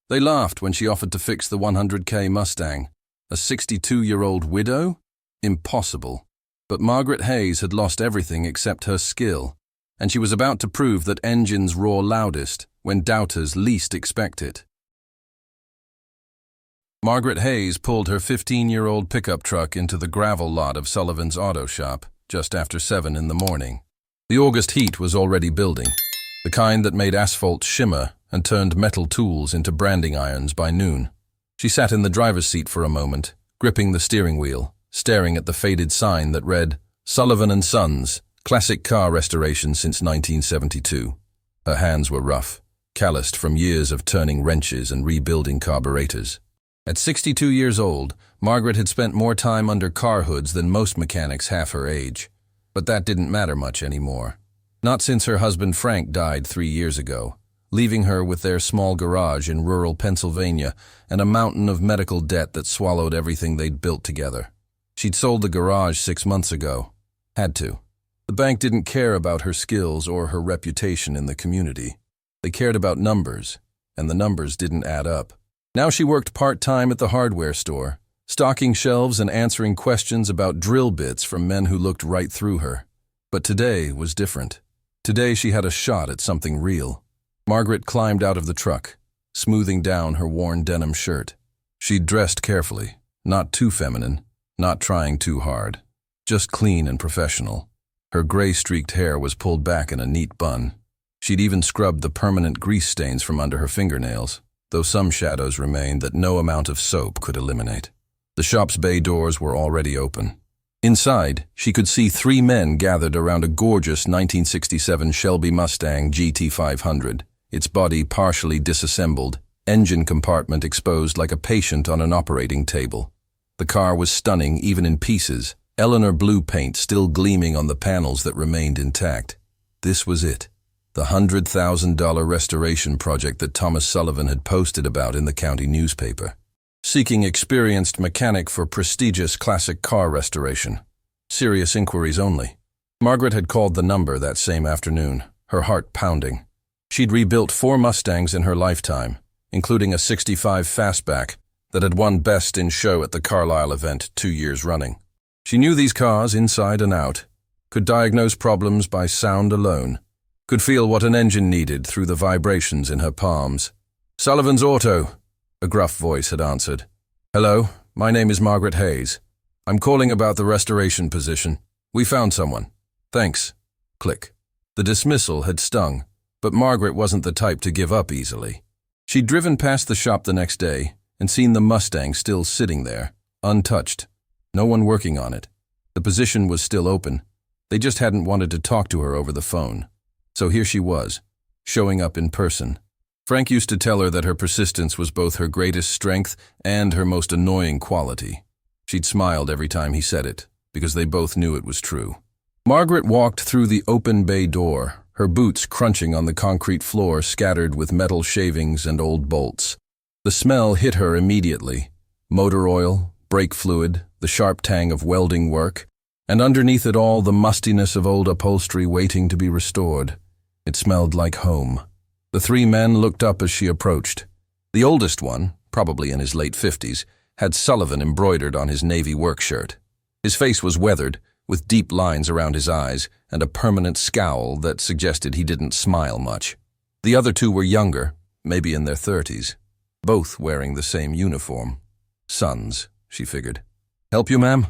They laughed when she offered to fix the 100K Mustang. A 62-year-old widow? Impossible. But Margaret Hayes had lost everything except her skill, and she was about to prove that engines roar loudest when doubters least expect it. Margaret Hayes pulled her 15-year-old pickup truck into the gravel lot of Sullivan's auto shop just after 7 in the morning. The August heat was already building, the kind that made asphalt shimmer and turned metal tools into branding irons by noon. She sat in the driver's seat for a moment, gripping the steering wheel, staring at the faded sign that read, Sullivan & Sons, classic car restoration since 1972. Her hands were rough, calloused from years of turning wrenches and rebuilding carburetors. At 62 years old, Margaret had spent more time under car hoods than most mechanics half her age. But that didn't matter much anymore. Not since her husband Frank died 3 years ago, leaving her with their small garage in rural Pennsylvania and a mountain of medical debt that swallowed everything they'd built together. She'd sold the garage 6 months ago. Had to. The bank didn't care about her skills or her reputation in the community. They cared about numbers, and the numbers didn't add up. Now she worked part-time at the hardware store, stocking shelves and answering questions about drill bits from men who looked right through her. But today was different. Today she had a shot at something real. Margaret climbed out of the truck, smoothing down her worn denim shirt. She'd dressed carefully, not too feminine, not trying too hard, just clean and professional. Her gray-streaked hair was pulled back in a neat bun. She'd even scrubbed the permanent grease stains from under her fingernails, though some shadows remained that no amount of soap could eliminate. The shop's bay doors were already open. Inside, she could see 3 men gathered around a gorgeous 1967 Shelby Mustang GT500, its body partially disassembled, engine compartment exposed like a patient on an operating table. The car was stunning even in pieces, Eleanor blue paint still gleaming on the panels that remained intact. This was it. The $100,000 restoration project that Thomas Sullivan had posted about in the county newspaper. Seeking experienced mechanic for prestigious classic car restoration. Serious inquiries only. Margaret had called the number that same afternoon, her heart pounding. She'd rebuilt 4 Mustangs in her lifetime, including a '65 Fastback that had won Best in Show at the Carlisle event 2 years running. She knew these cars inside and out, could diagnose problems by sound alone, could feel what an engine needed through the vibrations in her palms. Sullivan's Auto, a gruff voice had answered. Hello, my name is Margaret Hayes. I'm calling about the restoration position. We found someone. Thanks. Click. The dismissal had stung, but Margaret wasn't the type to give up easily. She'd driven past the shop the next day and seen the Mustang still sitting there, untouched. No one working on it. The position was still open. They just hadn't wanted to talk to her over the phone. So here she was, showing up in person. Frank used to tell her that her persistence was both her greatest strength and her most annoying quality. She'd smiled every time he said it, because they both knew it was true. Margaret walked through the open bay door, her boots crunching on the concrete floor scattered with metal shavings and old bolts. The smell hit her immediately. Motor oil, brake fluid, the sharp tang of welding work, and underneath it all the mustiness of old upholstery waiting to be restored. It smelled like home. The 3 men looked up as she approached. The oldest one, probably in his late 50s, had Sullivan embroidered on his navy work shirt. His face was weathered, with deep lines around his eyes and a permanent scowl that suggested he didn't smile much. The other 2 were younger, maybe in their 30s, both wearing the same uniform. Sons, she figured. Help you, ma'am?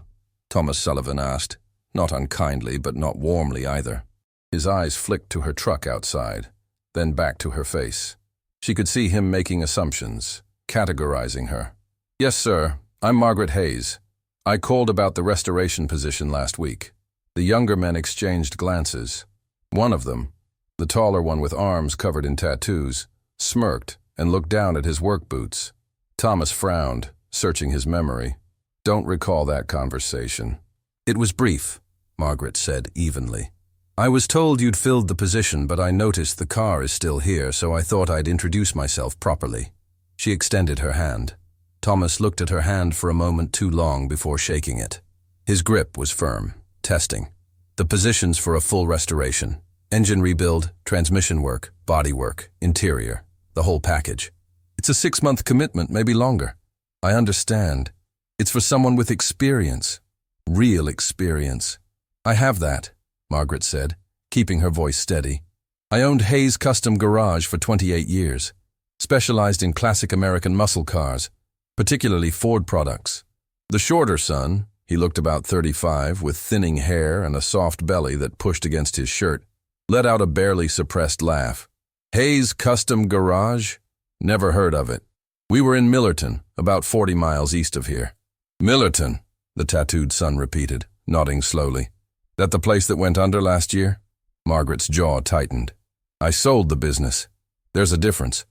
Thomas Sullivan asked, not unkindly but not warmly either. His eyes flicked to her truck outside, then back to her face. She could see him making assumptions, categorizing her. Yes, sir, I'm Margaret Hayes. I called about the restoration position last week. The younger men exchanged glances. One of them, the taller one with arms covered in tattoos, smirked and looked down at his work boots. Thomas frowned, searching his memory. Don't recall that conversation. It was brief, Margaret said evenly. I was told you'd filled the position, but I noticed the car is still here, so I thought I'd introduce myself properly. She extended her hand. Thomas looked at her hand for a moment too long before shaking it. His grip was firm, testing. The positions for a full restoration. Engine rebuild, transmission work, body work, interior, the whole package. It's a 6-month commitment, maybe longer. I understand. It's for someone with experience. Real experience. I have that, Margaret said, keeping her voice steady. I owned Hayes Custom Garage for 28 years, specialized in classic American muscle cars, particularly Ford products. The shorter son, he looked about 35, with thinning hair and a soft belly that pushed against his shirt, let out a barely suppressed laugh. Hayes Custom Garage? Never heard of it. We were in Millerton, about 40 miles east of here. Millerton, the tattooed son repeated, nodding slowly. That the place that went under last year? Margaret's jaw tightened. I sold the business. There's a difference.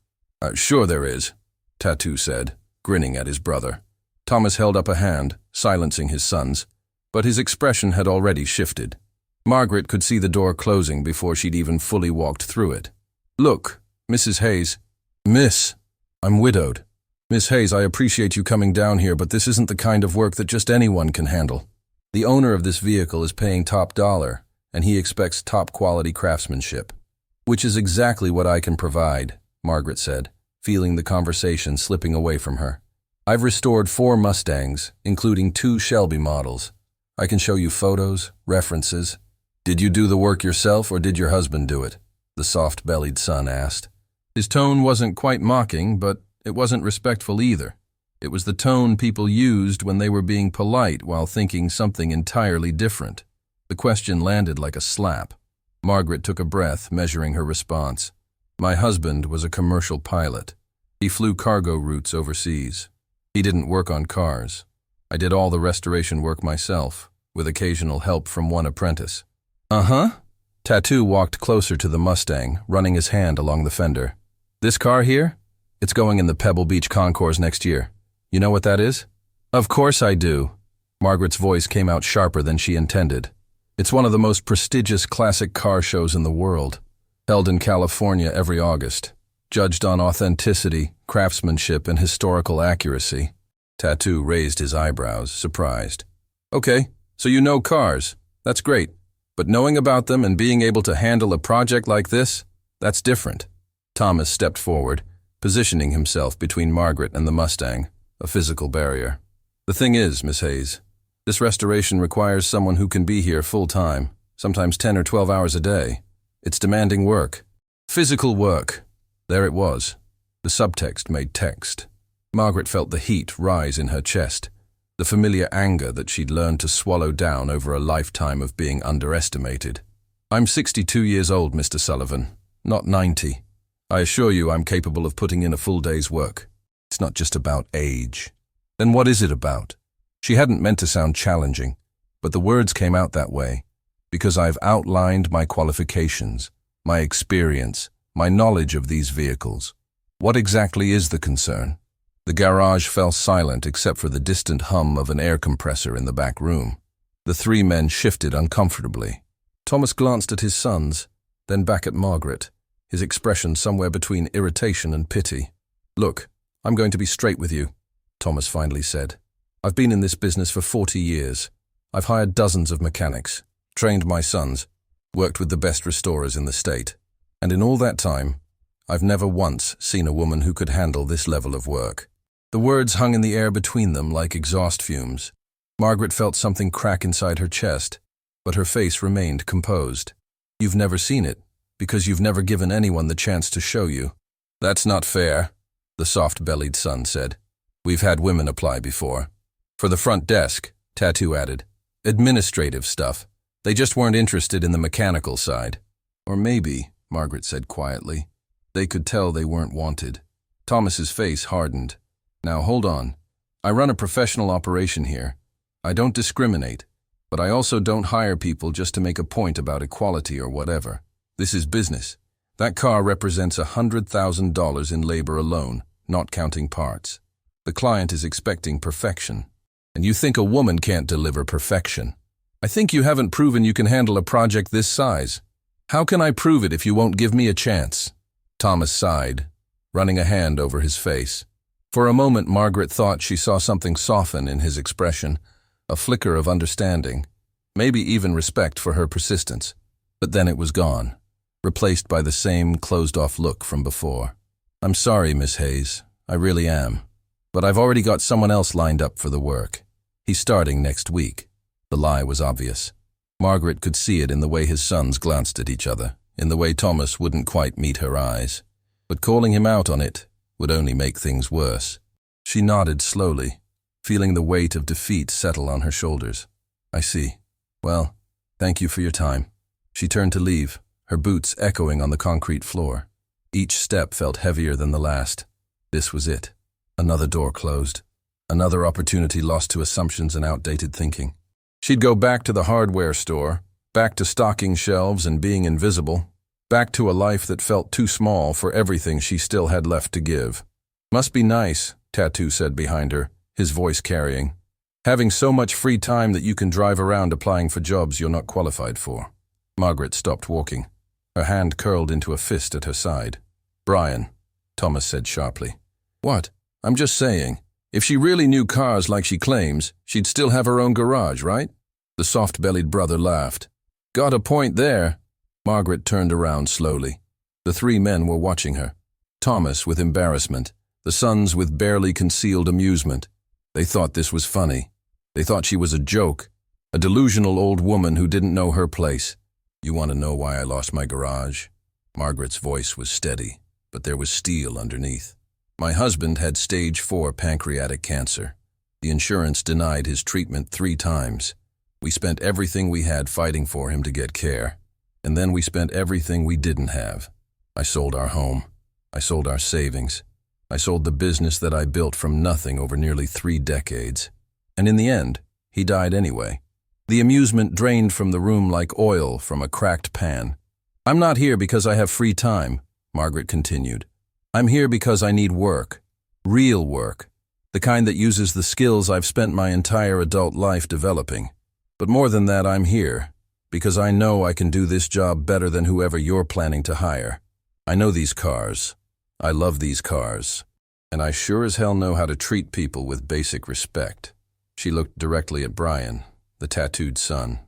Sure there is, Tattoo said, grinning at his brother. Thomas held up a hand, silencing his sons, but his expression had already shifted. Margaret could see the door closing before she'd even fully walked through it. Look, Mrs. Hayes. Miss, I'm widowed. Miss Hayes, I appreciate you coming down here, but this isn't the kind of work that just anyone can handle. The owner of this vehicle is paying top dollar, and he expects top-quality craftsmanship. Which is exactly what I can provide, Margaret said, feeling the conversation slipping away from her. I've restored 4 Mustangs, including 2 Shelby models. I can show you photos, references. Did you do the work yourself, or did your husband do it? The soft-bellied son asked. His tone wasn't quite mocking, but it wasn't respectful either. It was the tone people used when they were being polite while thinking something entirely different. The question landed like a slap. Margaret took a breath, measuring her response. My husband was a commercial pilot. He flew cargo routes overseas. He didn't work on cars. I did all the restoration work myself, with occasional help from one apprentice. Uh-huh. Tattoo walked closer to the Mustang, running his hand along the fender. This car here? It's going in the Pebble Beach Concours next year. You know what that is? Of course I do. Margaret's voice came out sharper than she intended. It's one of the most prestigious classic car shows in the world, held in California every August, judged on authenticity, craftsmanship, and historical accuracy. Tattoo raised his eyebrows, surprised. Okay, so you know cars. That's great. But knowing about them and being able to handle a project like this, that's different. Thomas stepped forward, positioning himself between Margaret and the Mustang, a physical barrier. The thing is, Miss Hayes, this restoration requires someone who can be here full-time, sometimes 10 or 12 hours a day. It's demanding work. Physical work. There it was. The subtext made text. Margaret felt the heat rise in her chest, the familiar anger that she'd learned to swallow down over a lifetime of being underestimated. I'm 62 years old, Mr. Sullivan, not 90. I assure you I'm capable of putting in a full day's work. It's not just about age. Then what is it about? She hadn't meant to sound challenging, but the words came out that way, because I've outlined my qualifications, my experience, my knowledge of these vehicles. What exactly is the concern? The garage fell silent except for the distant hum of an air compressor in the back room. The 3 men shifted uncomfortably. Thomas glanced at his sons, then back at Margaret, his expression somewhere between irritation and pity. Look, I'm going to be straight with you, Thomas finally said. I've been in this business for 40 years. I've hired dozens of mechanics, trained my sons, worked with the best restorers in the state. And in all that time, I've never once seen a woman who could handle this level of work. The words hung in the air between them like exhaust fumes. Margaret felt something crack inside her chest, but her face remained composed. You've never seen it, because you've never given anyone the chance to show you. That's not fair, the soft-bellied son said. We've had women apply before. For the front desk, Tattoo added. Administrative stuff. They just weren't interested in the mechanical side. Or maybe, Margaret said quietly, they could tell they weren't wanted. Thomas's face hardened. Now hold on. I run a professional operation here. I don't discriminate, but I also don't hire people just to make a point about equality or whatever. This is business. That car represents $100,000 in labor alone, not counting parts. The client is expecting perfection. And you think a woman can't deliver perfection. I think you haven't proven you can handle a project this size. How can I prove it if you won't give me a chance? Thomas sighed, running a hand over his face. For a moment, Margaret thought she saw something soften in his expression, a flicker of understanding, maybe even respect for her persistence. But then it was gone, replaced by the same closed-off look from before. I'm sorry, Miss Hayes. I really am. But I've already got someone else lined up for the work. He's starting next week. The lie was obvious. Margaret could see it in the way his sons glanced at each other, in the way Thomas wouldn't quite meet her eyes. But calling him out on it would only make things worse. She nodded slowly, feeling the weight of defeat settle on her shoulders. I see. Well, thank you for your time. She turned to leave, her boots echoing on the concrete floor. Each step felt heavier than the last. This was it. Another door closed. Another opportunity lost to assumptions and outdated thinking. She'd go back to the hardware store, back to stocking shelves and being invisible, back to a life that felt too small for everything she still had left to give. Must be nice, Tattoo said behind her, his voice carrying. Having so much free time that you can drive around applying for jobs you're not qualified for. Margaret stopped walking. Her hand curled into a fist at her side. Brian, Thomas said sharply. What? I'm just saying. If she really knew cars like she claims, she'd still have her own garage, right? The soft-bellied brother laughed. Got a point there. Margaret turned around slowly. The three men were watching her. Thomas with embarrassment, the sons with barely concealed amusement. They thought this was funny. They thought she was a joke, a delusional old woman who didn't know her place. You want to know why I lost my garage? Margaret's voice was steady, but there was steel underneath. My husband had stage 4 pancreatic cancer. The insurance denied his treatment 3 times. We spent everything we had fighting for him to get care. And then we spent everything we didn't have. I sold our home. I sold our savings. I sold the business that I built from nothing over nearly 3 decades. And in the end, he died anyway. The amusement drained from the room like oil from a cracked pan. I'm not here because I have free time, Margaret continued. I'm here because I need work. Real work. The kind that uses the skills I've spent my entire adult life developing. But more than that, I'm here because I know I can do this job better than whoever you're planning to hire. I know these cars. I love these cars. And I sure as hell know how to treat people with basic respect. She looked directly at Brian, the tattooed son.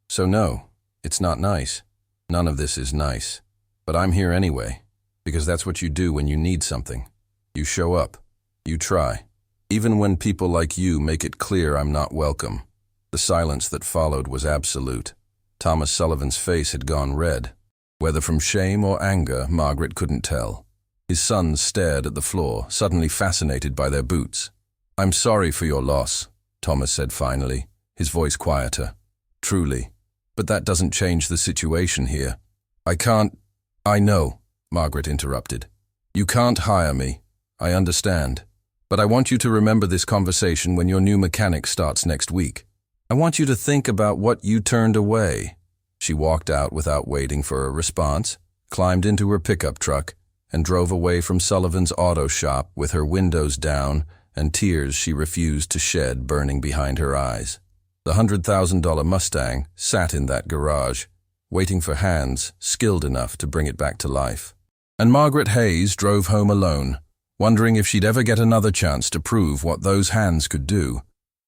So no, it's not nice. None of this is nice. But I'm here anyway. Because that's what you do when you need something. You show up. You try. Even when people like you make it clear I'm not welcome. The silence that followed was absolute. Thomas Sullivan's face had gone red. Whether from shame or anger, Margaret couldn't tell. His sons stared at the floor, suddenly fascinated by their boots. I'm sorry for your loss, Thomas said finally, his voice quieter. Truly. But that doesn't change the situation here. I know. Margaret interrupted. You can't hire me. I understand. But I want you to remember this conversation when your new mechanic starts next week. I want you to think about what you turned away. She walked out without waiting for a response, climbed into her pickup truck, and drove away from Sullivan's auto shop with her windows down and tears she refused to shed burning behind her eyes. The $100,000 Mustang sat in that garage, waiting for hands skilled enough to bring it back to life. And Margaret Hayes drove home alone, wondering if she'd ever get another chance to prove what those hands could do.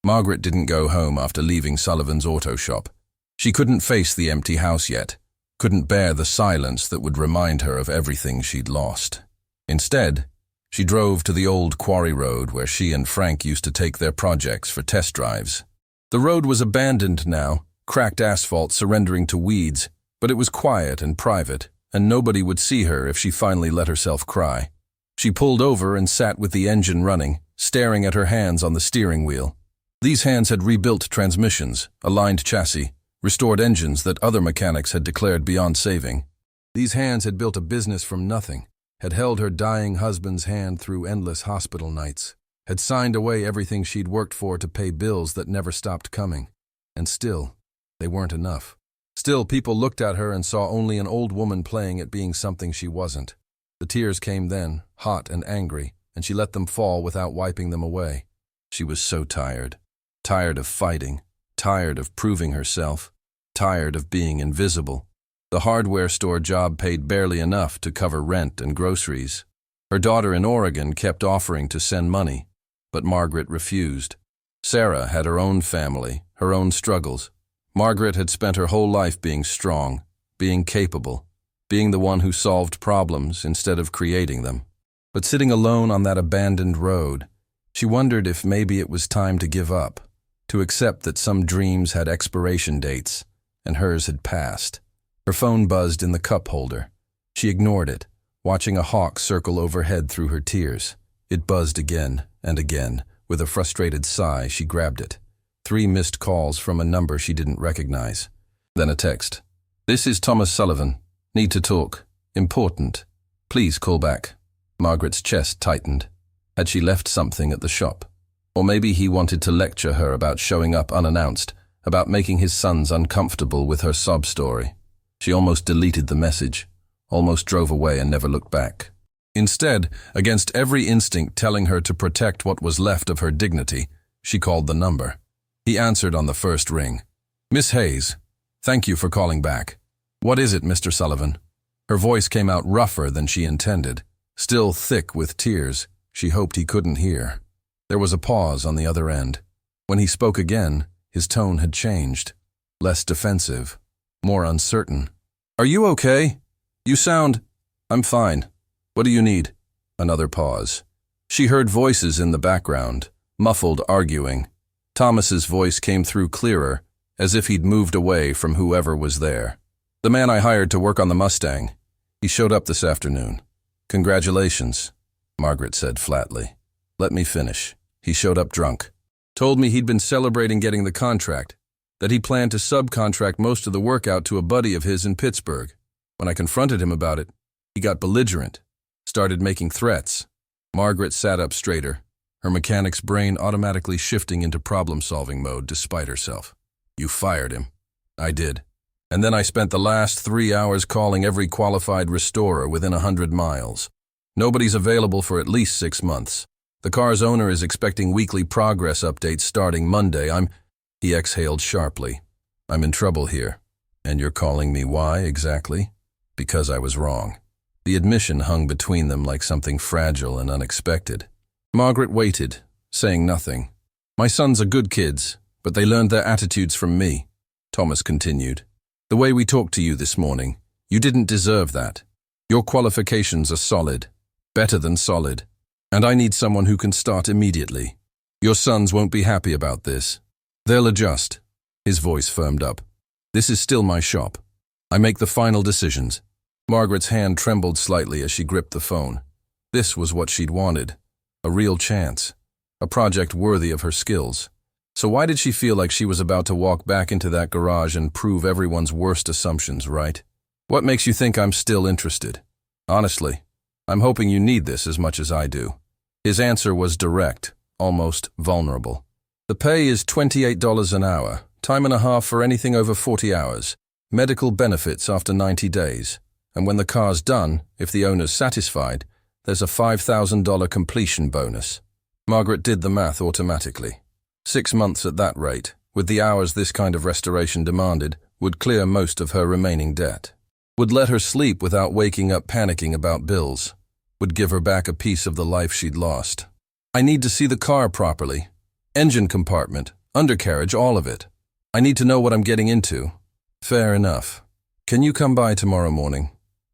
Margaret didn't go home after leaving Sullivan's auto shop. She couldn't face the empty house yet, couldn't bear the silence that would remind her of everything she'd lost. Instead, she drove to the old quarry road where she and Frank used to take their projects for test drives. The road was abandoned now, cracked asphalt surrendering to weeds, but it was quiet and private, and nobody would see her if she finally let herself cry. She pulled over and sat with the engine running, staring at her hands on the steering wheel. These hands had rebuilt transmissions, aligned chassis, restored engines that other mechanics had declared beyond saving. These hands had built a business from nothing, had held her dying husband's hand through endless hospital nights, had signed away everything she'd worked for to pay bills that never stopped coming. And still, they weren't enough. Still, people looked at her and saw only an old woman playing at being something she wasn't. The tears came then, hot and angry, and she let them fall without wiping them away. She was so tired. Tired of fighting. Tired of proving herself. Tired of being invisible. The hardware store job paid barely enough to cover rent and groceries. Her daughter in Oregon kept offering to send money, but Margaret refused. Sarah had her own family, her own struggles. Margaret had spent her whole life being strong, being capable, being the one who solved problems instead of creating them. But sitting alone on that abandoned road, she wondered if maybe it was time to give up, to accept that some dreams had expiration dates, and hers had passed. Her phone buzzed in the cup holder. She ignored it, watching a hawk circle overhead through her tears. It buzzed again and again. With a frustrated sigh, she grabbed it. 3 missed calls from a number she didn't recognize. Then a text. "This is Thomas Sullivan. Need to talk. Important. Please call back." Margaret's chest tightened. Had she left something at the shop? Or maybe he wanted to lecture her about showing up unannounced, about making his sons uncomfortable with her sob story. She almost deleted the message, almost drove away and never looked back. Instead, against every instinct telling her to protect what was left of her dignity, she called the number. He answered on the first ring. "Miss Hayes, thank you for calling back." "What is it, Mr. Sullivan?" Her voice came out rougher than she intended, still thick with tears she hoped he couldn't hear. There was a pause on the other end. When he spoke again, his tone had changed. Less defensive, more uncertain. "Are you okay? You sound—" "I'm fine. What do you need?" Another pause. She heard voices in the background, muffled arguing. Thomas's voice came through clearer, as if he'd moved away from whoever was there. "The man I hired to work on the Mustang. He showed up this afternoon." "Congratulations," Margaret said flatly. "Let me finish. He showed up drunk. Told me he'd been celebrating getting the contract, that he planned to subcontract most of the work out to a buddy of his in Pittsburgh. When I confronted him about it, he got belligerent, started making threats." Margaret sat up straighter, her mechanic's brain automatically shifting into problem-solving mode despite herself. "You fired him." "I did. And then I spent the last 3 hours calling every qualified restorer within 100 miles. Nobody's available for at least 6 months. The car's owner is expecting weekly progress updates starting Monday. He exhaled sharply. "I'm in trouble here. And you're calling me why, exactly?" "Because I was wrong." The admission hung between them like something fragile and unexpected. Margaret waited, saying nothing. "My sons are good kids, but they learned their attitudes from me," Thomas continued. "The way we talked to you this morning, you didn't deserve that. Your qualifications are solid, better than solid, and I need someone who can start immediately. Your sons won't be happy about this. They'll adjust." His voice firmed up. "This is still my shop. I make the final decisions." Margaret's hand trembled slightly as she gripped the phone. This was what she'd wanted. A real chance. A project worthy of her skills. So why did she feel like she was about to walk back into that garage and prove everyone's worst assumptions right? "What makes you think I'm still interested?" "Honestly, I'm hoping you need this as much as I do." His answer was direct, almost vulnerable. "The pay is $28 an hour, time and a half for anything over 40 hours, medical benefits after 90 days. And when the car's done, if the owner's satisfied, there's a $5,000 completion bonus." Margaret did the math automatically. 6 months at that rate, with the hours this kind of restoration demanded, would clear most of her remaining debt. Would let her sleep without waking up panicking about bills. Would give her back a piece of the life she'd lost. "I need to see the car properly. Engine compartment, undercarriage, all of it. I need to know what I'm getting into." "Fair enough. Can you come by tomorrow morning?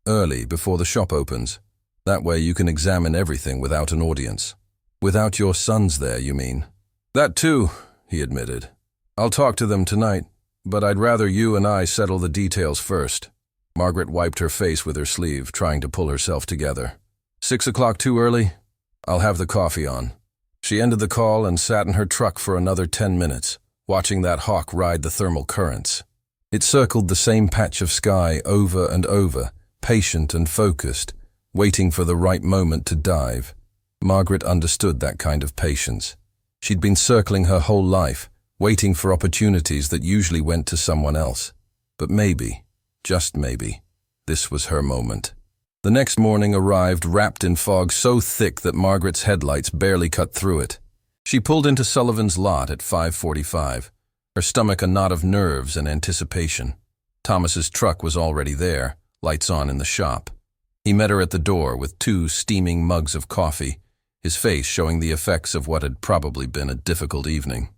Early, before the shop opens. That way you can examine everything without an audience." "Without your sons there, you mean?" "That too," he admitted. "I'll talk to them tonight, but I'd rather you and I settle the details first." Margaret wiped her face with her sleeve, trying to pull herself together. 6 o'clock too early? I'll have the coffee on." She ended the call and sat in her truck for another 10 minutes, watching that hawk ride the thermal currents. It circled the same patch of sky over and over, patient and focused, waiting for the right moment to dive. Margaret understood that kind of patience. She'd been circling her whole life, waiting for opportunities that usually went to someone else. But maybe, just maybe, this was her moment. The next morning arrived wrapped in fog so thick that Margaret's headlights barely cut through it. She pulled into Sullivan's lot at 5:45, her stomach a knot of nerves and anticipation. Thomas's truck was already there, lights on in the shop. He met her at the door with 2 steaming mugs of coffee, his face showing the effects of what had probably been a difficult evening.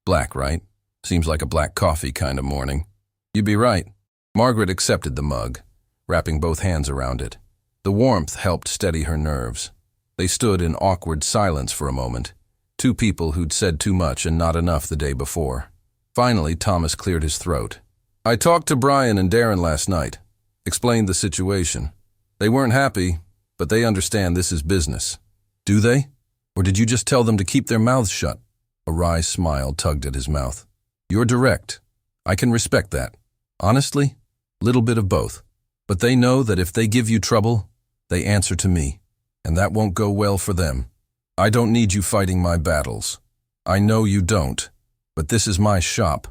"Black, right? Seems like a black coffee kind of morning." "You'd be right." Margaret accepted the mug, wrapping both hands around it. The warmth helped steady her nerves. They stood in awkward silence for a moment, two people who'd said too much and not enough the day before. Finally, Thomas cleared his throat. I talked to Brian and Darren last night, explained the situation. They weren't happy, but they understand this is business. Do they? Or did you just tell them to keep their mouths shut? A wry smile tugged at his mouth. You're direct. I can respect that. Honestly, little bit of both. But they know that if they give you trouble, they answer to me, and that won't go well for them. I don't need you fighting my battles. I know you don't, but this is my shop,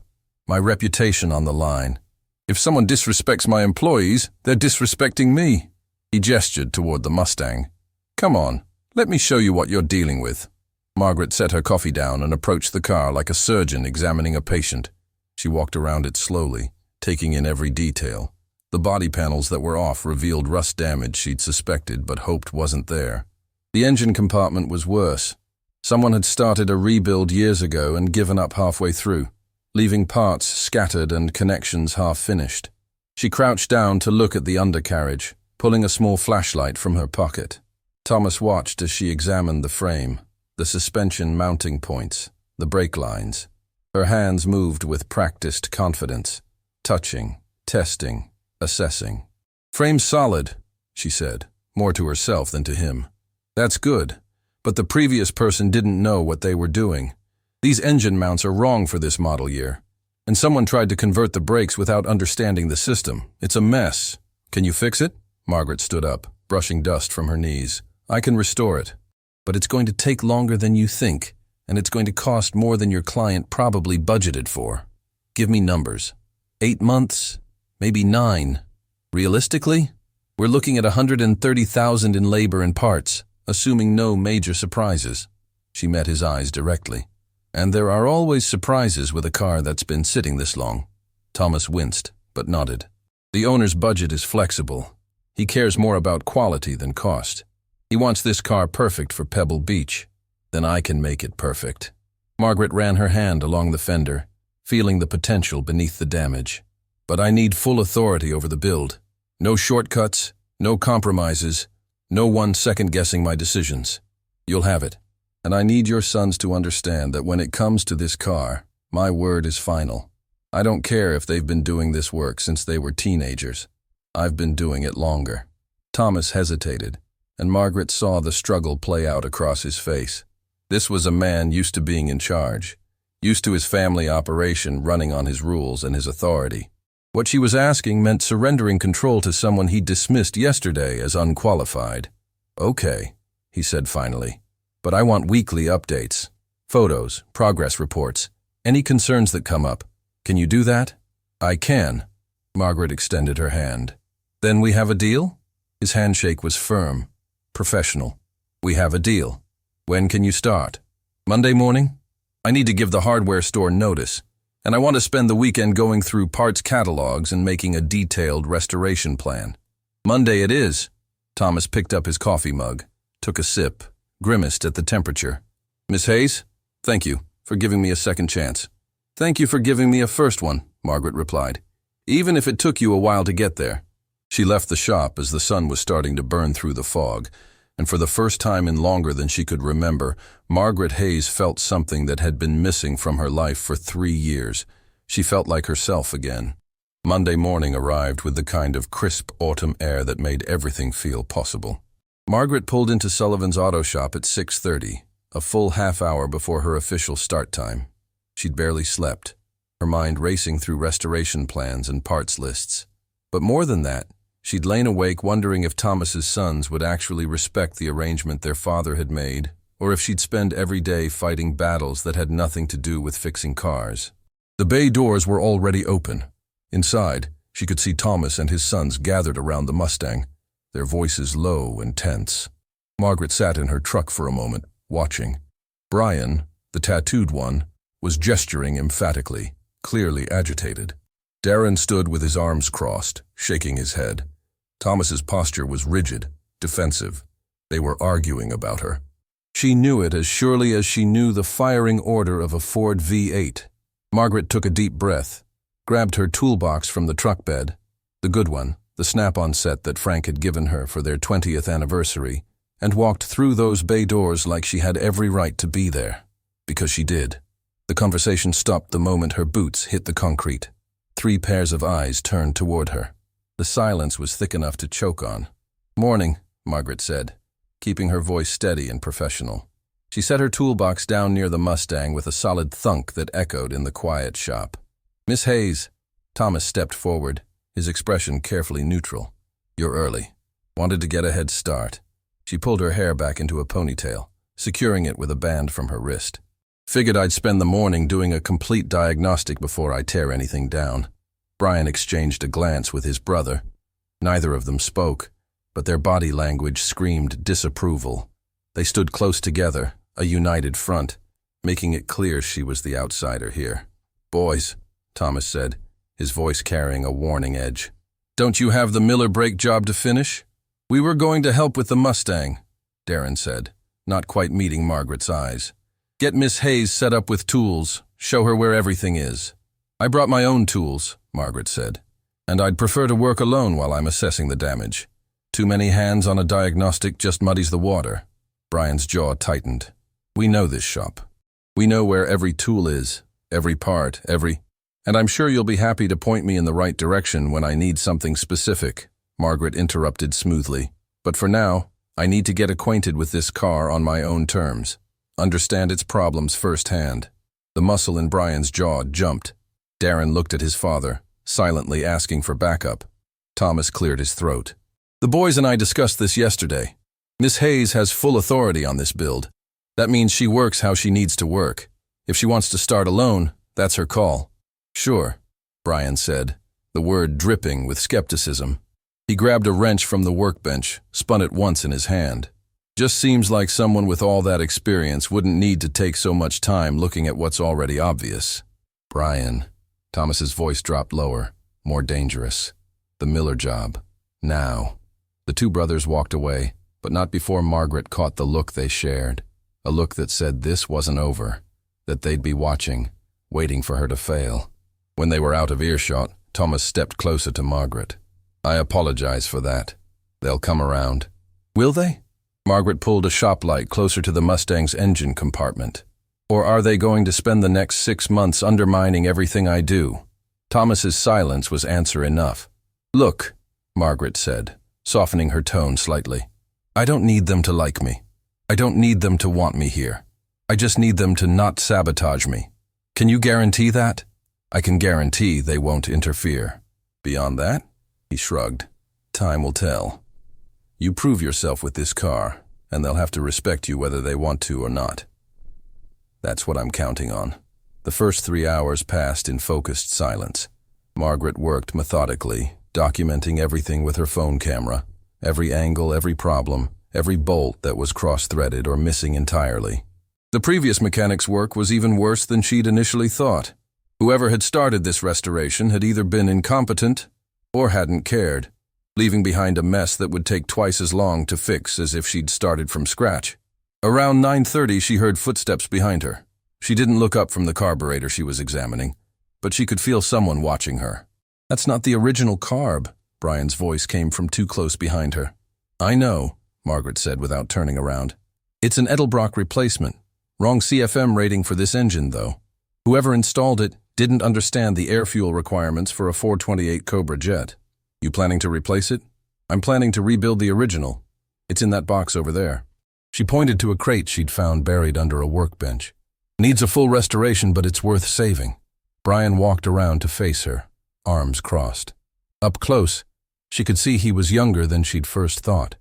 my reputation on the line. If someone disrespects my employees, they're disrespecting me. He gestured toward the Mustang. Come on, let me show you what you're dealing with. Margaret set her coffee down and approached the car like a surgeon examining a patient. She walked around it slowly, taking in every detail. The body panels that were off revealed rust damage she'd suspected but hoped wasn't there. The engine compartment was worse. Someone had started a rebuild years ago and given up halfway through, leaving parts scattered and connections half-finished. She crouched down to look at the undercarriage, pulling a small flashlight from her pocket. Thomas watched as she examined the frame, the suspension mounting points, the brake lines. Her hands moved with practiced confidence, touching, testing, assessing. Frame's solid, she said, more to herself than to him. That's good, but the previous person didn't know what they were doing. These engine mounts are wrong for this model year, and someone tried to convert the brakes without understanding the system. It's a mess. Can you fix it? Margaret stood up, brushing dust from her knees. I can restore it, but it's going to take longer than you think, and it's going to cost more than your client probably budgeted for. Give me numbers. 8 months, maybe 9. Realistically, we're looking at $130,000 in labor and parts, assuming no major surprises. She met his eyes directly. And there are always surprises with a car that's been sitting this long. Thomas winced, but nodded. The owner's budget is flexible. He cares more about quality than cost. He wants this car perfect for Pebble Beach. Then I can make it perfect. Margaret ran her hand along the fender, feeling the potential beneath the damage. But I need full authority over the build. No shortcuts, no compromises, no one second-guessing my decisions. You'll have it. And I need your sons to understand that when it comes to this car, my word is final. I don't care if they've been doing this work since they were teenagers. I've been doing it longer. Thomas hesitated, and Margaret saw the struggle play out across his face. This was a man used to being in charge, used to his family operation running on his rules and his authority. What she was asking meant surrendering control to someone he dismissed yesterday as unqualified. Okay, he said finally. But I want weekly updates, photos, progress reports, any concerns that come up. Can you do that? I can. Margaret extended her hand. Then we have a deal? His handshake was firm, professional. We have a deal. When can you start? Monday morning? I need to give the hardware store notice, and I want to spend the weekend going through parts catalogs and making a detailed restoration plan. Monday it is. Thomas picked up his coffee mug, took a sip, grimaced at the temperature. Miss Hayes, thank you for giving me a second chance. Thank you for giving me a first one, Margaret replied, even if it took you a while to get there. She left the shop as the sun was starting to burn through the fog, and for the first time in longer than she could remember, Margaret Hayes felt something that had been missing from her life for 3 years. She felt like herself again. Monday morning arrived with the kind of crisp autumn air that made everything feel possible. Margaret pulled into Sullivan's auto shop at 6:30, a full half hour before her official start time. She'd barely slept, her mind racing through restoration plans and parts lists. But more than that, she'd lain awake wondering if Thomas's sons would actually respect the arrangement their father had made, or if she'd spend every day fighting battles that had nothing to do with fixing cars. The bay doors were already open. Inside, she could see Thomas and his sons gathered around the Mustang, their voices low and tense. Margaret sat in her truck for a moment, watching. Brian, the tattooed one, was gesturing emphatically, clearly agitated. Darren stood with his arms crossed, shaking his head. Thomas's posture was rigid, defensive. They were arguing about her. She knew it as surely as she knew the firing order of a Ford V8. Margaret took a deep breath, grabbed her toolbox from the truck bed, the good one, the snap-on set that Frank had given her for their 20th anniversary, and walked through those bay doors like she had every right to be there. Because she did. The conversation stopped the moment her boots hit the concrete. 3 pairs of eyes turned toward her. The silence was thick enough to choke on. "Morning," Margaret said, keeping her voice steady and professional. She set her toolbox down near the Mustang with a solid thunk that echoed in the quiet shop. "Miss Hayes." Thomas stepped forward, his expression carefully neutral. "You're early. Wanted to get a head start." She pulled her hair back into a ponytail, securing it with a band from her wrist. "Figured I'd spend the morning doing a complete diagnostic before I tear anything down." Brian exchanged a glance with his brother. Neither of them spoke, but their body language screamed disapproval. They stood close together, a united front, making it clear she was the outsider here. "Boys," Thomas said, his voice carrying a warning edge. "Don't you have the Miller brake job to finish?" "We were going to help with the Mustang," Darren said, not quite meeting Margaret's eyes. "Get Miss Hayes set up with tools, show her where everything is." "I brought my own tools," Margaret said, "and I'd prefer to work alone while I'm assessing the damage. Too many hands on a diagnostic just muddies the water." Brian's jaw tightened. "We know this shop. We know where every tool is, every part, and I'm sure you'll be happy to point me in the right direction when I need something specific," Margaret interrupted smoothly. "But for now, I need to get acquainted with this car on my own terms. Understand its problems firsthand." The muscle in Brian's jaw jumped. Darren looked at his father, silently asking for backup. Thomas cleared his throat. "The boys and I discussed this yesterday. Miss Hayes has full authority on this build. That means she works how she needs to work. If she wants to start alone, that's her call." "Sure," Brian said, the word dripping with skepticism. He grabbed a wrench from the workbench, spun it once in his hand. "Just seems like someone with all that experience wouldn't need to take so much time looking at what's already obvious." "Brian," Thomas's voice dropped lower, more dangerous. "The Miller job. Now." The 2 brothers walked away, but not before Margaret caught the look they shared. A look that said this wasn't over, that they'd be watching, waiting for her to fail. When they were out of earshot, Thomas stepped closer to Margaret. "I apologize for that. They'll come around." "Will they?" Margaret pulled a shop light closer to the Mustang's engine compartment. "Or are they going to spend the next 6 months undermining everything I do?" Thomas's silence was answer enough. "Look," Margaret said, softening her tone slightly. "I don't need them to like me. I don't need them to want me here. I just need them to not sabotage me. Can you guarantee that?" "I can guarantee they won't interfere. Beyond that?" He shrugged. "Time will tell. You prove yourself with this car, and they'll have to respect you whether they want to or not. That's what I'm counting on." The first 3 hours passed in focused silence. Margaret worked methodically, documenting everything with her phone camera, every angle, every problem, every bolt that was cross-threaded or missing entirely. The previous mechanic's work was even worse than she'd initially thought. Whoever had started this restoration had either been incompetent or hadn't cared, leaving behind a mess that would take twice as long to fix as if she'd started from scratch. Around 9:30, she heard footsteps behind her. She didn't look up from the carburetor she was examining, but she could feel someone watching her. "That's not the original carb," Brian's voice came from too close behind her. "I know," Margaret said without turning around. "It's an Edelbrock replacement. Wrong CFM rating for this engine, though. Whoever installed it didn't understand the air fuel requirements for a 428 Cobra jet. You planning to replace it?" "I'm planning to rebuild the original. It's in that box over there." She pointed to a crate she'd found buried under a workbench. "Needs a full restoration, but it's worth saving." Brian walked around to face her, arms crossed. Up close, she could see he was younger than she'd first thought.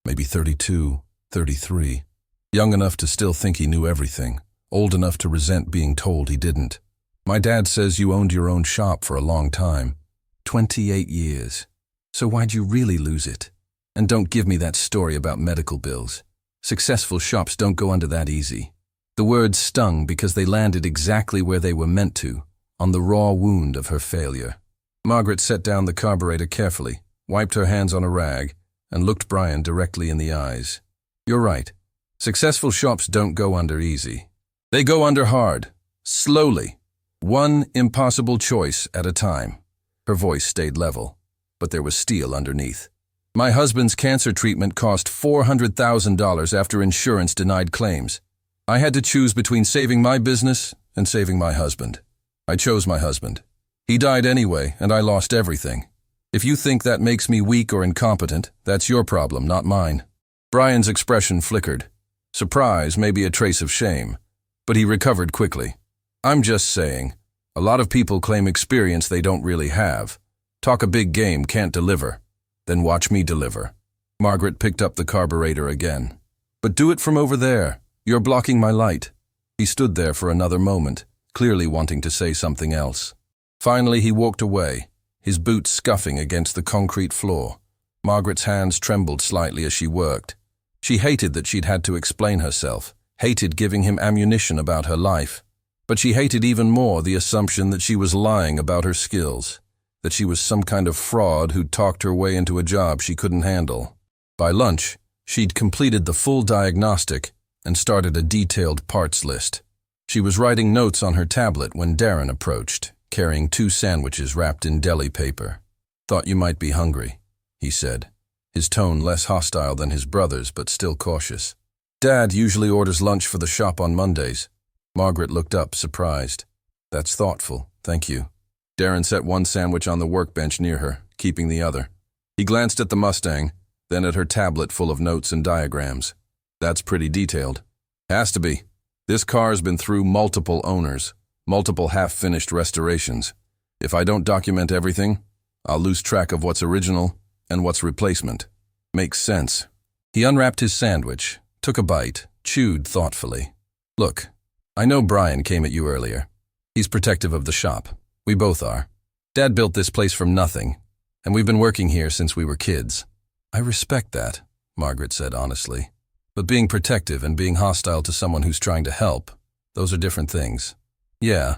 Maybe 32, 33. Young enough to still think he knew everything, old enough to resent being told he didn't. "My dad says you owned your own shop for a long time. 28 years. So why'd you really lose it? And don't give me that story about medical bills. Successful shops don't go under that easy." The words stung because they landed exactly where they were meant to, on the raw wound of her failure. Margaret set down the carburetor carefully, wiped her hands on a rag, and looked Brian directly in the eyes. "You're right. Successful shops don't go under easy. They go under hard, slowly, one impossible choice at a time." Her voice stayed level, but there was steel underneath. My husband's cancer treatment cost $400,000 after insurance denied claims. I had to choose between saving my business and saving my husband. I chose my husband. He died anyway, and I lost everything. If you think that makes me weak or incompetent, that's your problem, not mine." Brian's expression flickered. Surprise, maybe a trace of shame. But he recovered quickly. "I'm just saying, a lot of people claim experience they don't really have. Talk a big game, can't deliver. Then watch me deliver." Margaret picked up the carburetor again. "But do it from over there. You're blocking my light." He stood there for another moment, clearly wanting to say something else. Finally, he walked away, his boots scuffing against the concrete floor. Margaret's hands trembled slightly as she worked. She hated that she'd had to explain herself, hated giving him ammunition about her life. But she hated even more the assumption that she was lying about her skills, that she was some kind of fraud who'd talked her way into a job she couldn't handle. By lunch, she'd completed the full diagnostic and started a detailed parts list. She was writing notes on her tablet when Darren approached, carrying 2 sandwiches wrapped in deli paper. "Thought you might be hungry," he said, his tone less hostile than his brother's but still cautious. "Dad usually orders lunch for the shop on Mondays." Margaret looked up, surprised. "That's thoughtful, thank you." Darren set 1 sandwich on the workbench near her, keeping the other. He glanced at the Mustang, then at her tablet full of notes and diagrams. "That's pretty detailed." "Has to be. This car's been through multiple owners, multiple half-finished restorations. If I don't document everything, I'll lose track of what's original and what's replacement." "Makes sense." He unwrapped his sandwich, took a bite, chewed thoughtfully. "Look, I know Brian came at you earlier. He's protective of the shop. We both are. Dad built this place from nothing, and we've been working here since we were kids." "I respect that," Margaret said honestly. "But being protective and being hostile to someone who's trying to help, those are different things." "Yeah."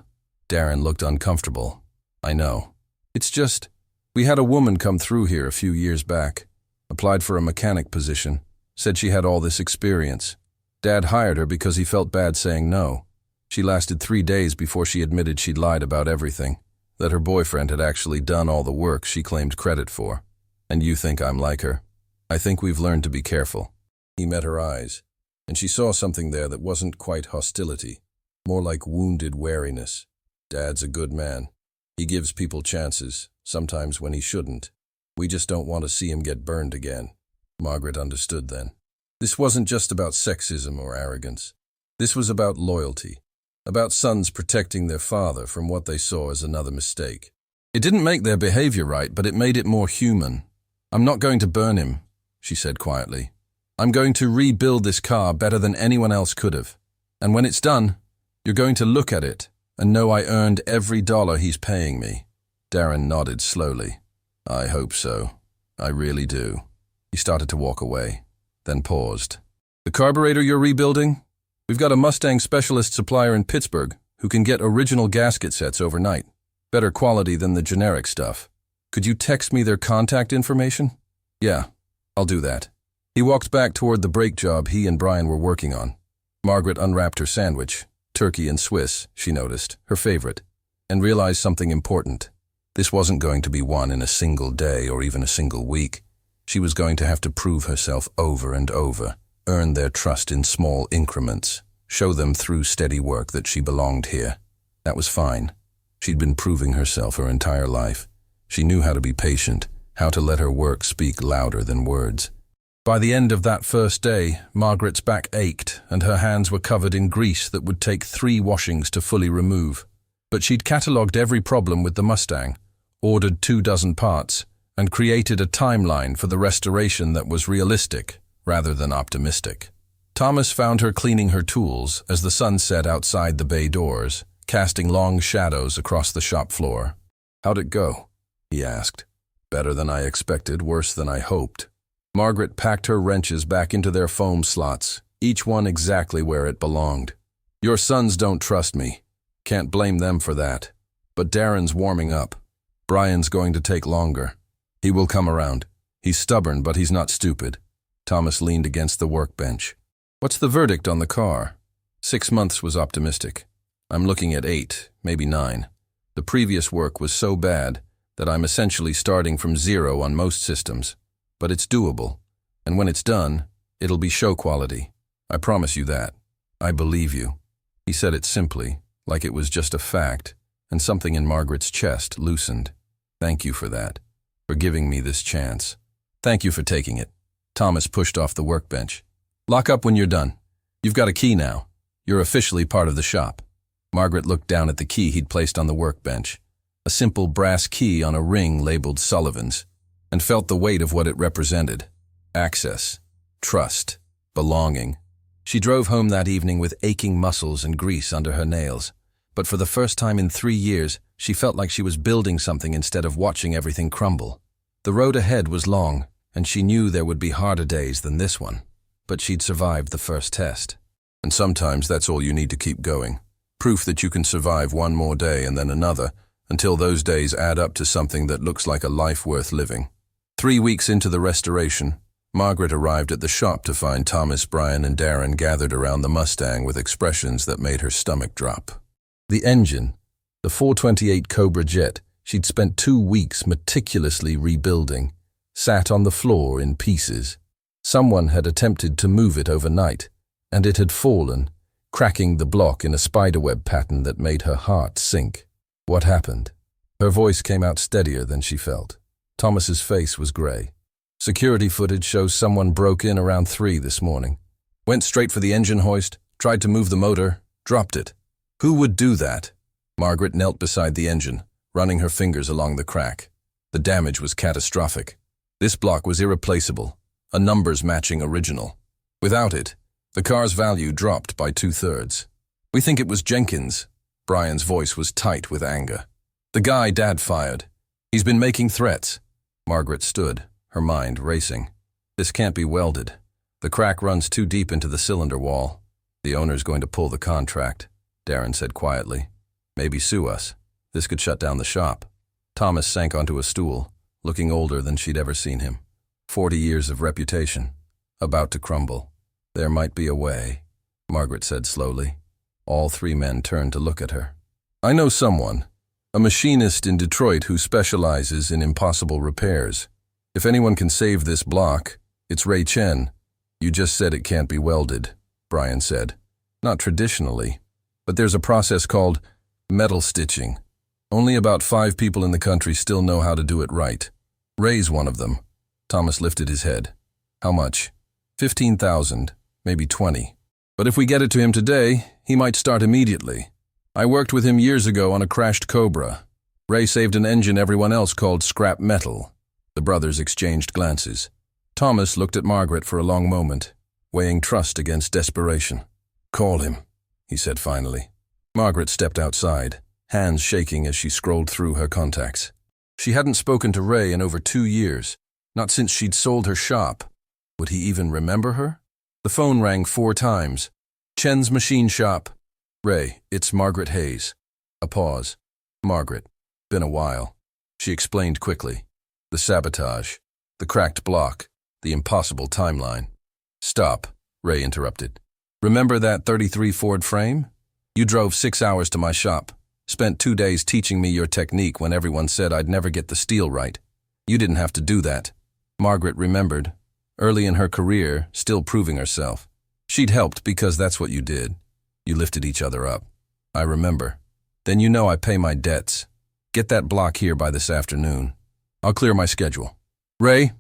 Darren looked uncomfortable. "I know. It's just, we had a woman come through here a few years back, applied for a mechanic position, said she had all this experience. Dad hired her because he felt bad saying no. She lasted 3 days before she admitted she'd lied about everything, that her boyfriend had actually done all the work she claimed credit for. And you think I'm like her? I think we've learned to be careful." He met her eyes, and she saw something there that wasn't quite hostility, more like wounded wariness. "Dad's a good man. He gives people chances, sometimes when he shouldn't. We just don't want to see him get burned again." Margaret understood then. This wasn't just about sexism or arrogance. This was about loyalty, about sons protecting their father from what they saw as another mistake. It didn't make their behavior right, but it made it more human. "I'm not going to burn him," she said quietly. "I'm going to rebuild this car better than anyone else could have. And when it's done, you're going to look at it and know I earned every dollar he's paying me." Darren nodded slowly. "I hope so. I really do." He started to walk away, then paused. "The carburetor you're rebuilding? We've got a Mustang specialist supplier in Pittsburgh who can get original gasket sets overnight. Better quality than the generic stuff. Could you text me their contact information?" "Yeah, I'll do that." He walked back toward the brake job he and Brian were working on. Margaret unwrapped her sandwich, turkey and Swiss, she noticed, her favorite, and realized something important. This wasn't going to be won in a single day or even a single week. She was going to have to prove herself over and over, earn their trust in small increments, show them through steady work that she belonged here. That was fine. She'd been proving herself her entire life. She knew how to be patient, how to let her work speak louder than words. By the end of that first day, Margaret's back ached and her hands were covered in grease that would take 3 washings to fully remove. But she'd catalogued every problem with the Mustang, ordered 24 parts, and created a timeline for the restoration that was realistic rather than optimistic. Thomas found her cleaning her tools as the sun set outside the bay doors, casting long shadows across the shop floor. "How'd it go?" he asked. "Better than I expected, worse than I hoped." Margaret packed her wrenches back into their foam slots, each one exactly where it belonged. "Your sons don't trust me. Can't blame them for that. But Darren's warming up. Brian's going to take longer. He will come around. He's stubborn, but he's not stupid." Thomas leaned against the workbench. "What's the verdict on the car?" 6 months was optimistic. "I'm looking at 8, maybe 9. The previous work was so bad that I'm essentially starting from 0 on most systems. but it's doable. And when it's done, it'll be show quality. I promise you that. I believe you. He said it simply, like it was just a fact, and something in Margaret's chest loosened. Thank you for that. For giving me this chance. Thank you for taking it. Thomas pushed off the workbench. Lock up when you're done. You've got a key now. You're officially part of the shop. Margaret looked down at the key he'd placed on the workbench, a simple brass key on a ring labeled Sullivan's, and felt the weight of what it represented. Access, trust, belonging. She drove home that evening with aching muscles and grease under her nails, but for the first time in 3 years, she felt like she was building something instead of watching everything crumble. The road ahead was long, and she knew there would be harder days than this one, but she'd survived the first test. And sometimes that's all you need to keep going. Proof that you can survive one more day and then another, until those days add up to something that looks like a life worth living. 3 weeks into the restoration, Margaret arrived at the shop to find Thomas, Brian, and Darren gathered around the Mustang with expressions that made her stomach drop. The engine, the 428 Cobra jet she'd spent 2 weeks meticulously rebuilding, sat on the floor in pieces. Someone had attempted to move it overnight, and it had fallen, cracking the block in a spiderweb pattern that made her heart sink. What happened? Her voice came out steadier than she felt. Thomas's face was gray. Security footage shows someone broke in around 3 this morning. Went straight for the engine hoist, tried to move the motor, dropped it. Who would do that? Margaret knelt beside the engine, running her fingers along the crack. The damage was catastrophic. This block was irreplaceable, a numbers matching original. Without it, the car's value dropped by 2/3. We think it was Jenkins. Brian's voice was tight with anger. The guy Dad fired. He's been making threats. Margaret stood, her mind racing. This can't be welded. The crack runs too deep into the cylinder wall. The owner's going to pull the contract, Darren said quietly. Maybe sue us. This could shut down the shop. Thomas sank onto a stool, looking older than she'd ever seen him. 40 years of reputation, about to crumble. There might be a way, Margaret said slowly. All 3 men turned to look at her. I know someone, a machinist in Detroit who specializes in impossible repairs. If anyone can save this block, it's Ray Chen. You just said it can't be welded, Brian said. Not traditionally, but there's a process called metal stitching. Only about 5 people in the country still know how to do it right. Ray's one of them. Thomas lifted his head. How much? 15,000, maybe 20. But if we get it to him today, he might start immediately. I worked with him years ago on a crashed Cobra. Ray saved an engine everyone else called scrap metal. The brothers exchanged glances. Thomas looked at Margaret for a long moment, weighing trust against desperation. Call him, he said finally. Margaret stepped outside, hands shaking as she scrolled through her contacts. She hadn't spoken to Ray in over 2 years, not since she'd sold her shop. Would he even remember her? The phone rang 4 times. Chen's machine shop. Ray, it's Margaret Hayes. A pause. Margaret. Been a while. She explained quickly. The sabotage, the cracked block, the impossible timeline. Stop, Ray interrupted. Remember that 33 Ford frame? You drove 6 hours to my shop, spent 2 days teaching me your technique when everyone said I'd never get the steel right. You didn't have to do that. Margaret remembered, early in her career, still proving herself. She'd helped because that's what you did. You lifted each other up. I remember. Then you know I pay my debts. Get that block here by this afternoon. I'll clear my schedule. Ray,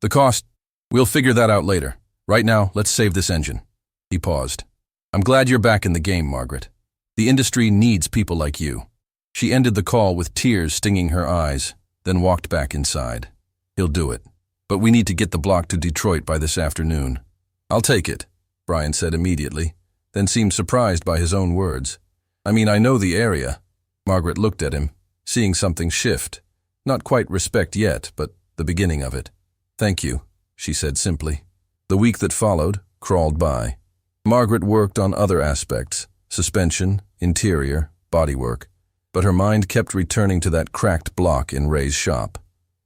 the cost, we'll figure that out later. Right now, let's save this engine. He paused. I'm glad you're back in the game, Margaret. The industry needs people like you. She ended the call with tears stinging her eyes, then walked back inside. He'll do it. But we need to get the block to Detroit by this afternoon. I'll take it, Brian said immediately, then seemed surprised by his own words. I mean, I know the area. Margaret looked at him, seeing something shift. Not quite respect yet, but the beginning of it. Thank you, she said simply. The week that followed crawled by. Margaret worked on other aspects, suspension, interior, bodywork, but her mind kept returning to that cracked block in Ray's shop.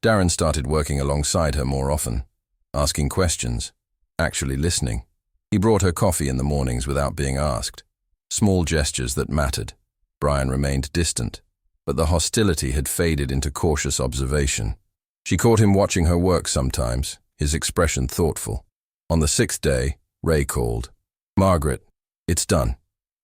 Darren started working alongside her more often, asking questions, actually listening. He brought her coffee in the mornings without being asked. Small gestures that mattered. Brian remained distant, but the hostility had faded into cautious observation. She caught him watching her work sometimes, his expression thoughtful. On the 6th day, Ray called. "Margaret, it's done.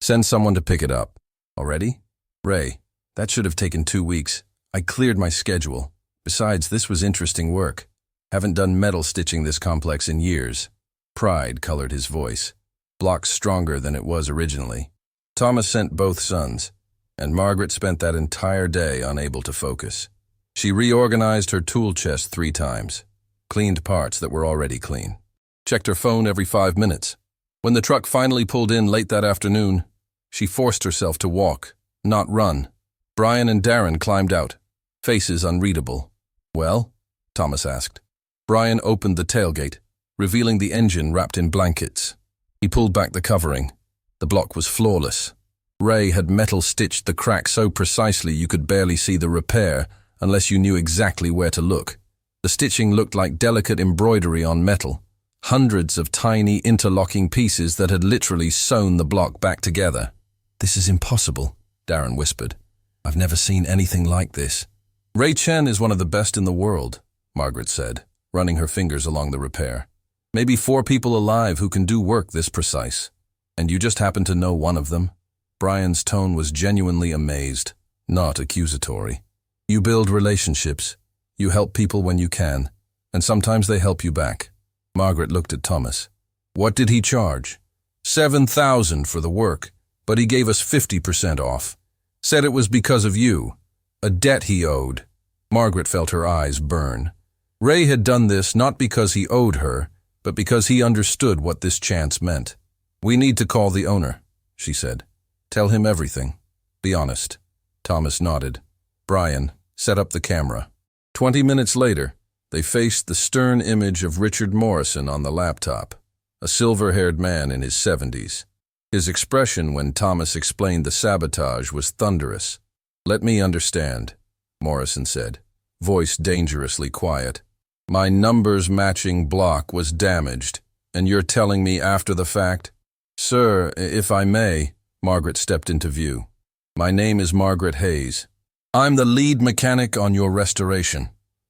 Send someone to pick it up." "Already?" "Ray, that should have taken 2 weeks. I cleared my schedule. Besides, this was interesting work. Haven't done metal stitching this complex in years." Pride colored his voice. Blocks stronger than it was originally. Thomas sent both sons, and Margaret spent that entire day unable to focus. She reorganized her tool chest 3 times, cleaned parts that were already clean, checked her phone every 5 minutes. When the truck finally pulled in late that afternoon, she forced herself to walk, not run. Brian and Darren climbed out, faces unreadable. "Well?" Thomas asked. Brian opened the tailgate, revealing the engine wrapped in blankets. He pulled back the covering. The block was flawless. Ray had metal-stitched the crack so precisely you could barely see the repair unless you knew exactly where to look. The stitching looked like delicate embroidery on metal, hundreds of tiny interlocking pieces that had literally sewn the block back together. "This is impossible," Darren whispered. "I've never seen anything like this." "Ray Chen is one of the best in the world," Margaret said, running her fingers along the repair. "Maybe 4 people alive who can do work this precise. And you just happen to know one of them?" Brian's tone was genuinely amazed, not accusatory. "You build relationships. You help people when you can, and sometimes they help you back." Margaret looked at Thomas. "What did he charge?" $7,000 for the work, but he gave us 50% off. Said it was because of you. A debt he owed." Margaret felt her eyes burn. Ray had done this not because he owed her, but because he understood what this chance meant. "We need to call the owner," she said. "Tell him everything. Be honest." Thomas nodded. Brian set up the camera. 20 minutes later, they faced the stern image of Richard Morrison on the laptop, a silver-haired man in his 70s. His expression when Thomas explained the sabotage was thunderous. "Let me understand," Morrison said, voice dangerously quiet. "My numbers-matching block was damaged, and you're telling me after the fact?" "Sir, if I may," Margaret stepped into view. "My name is Margaret Hayes. I'm the lead mechanic on your restoration.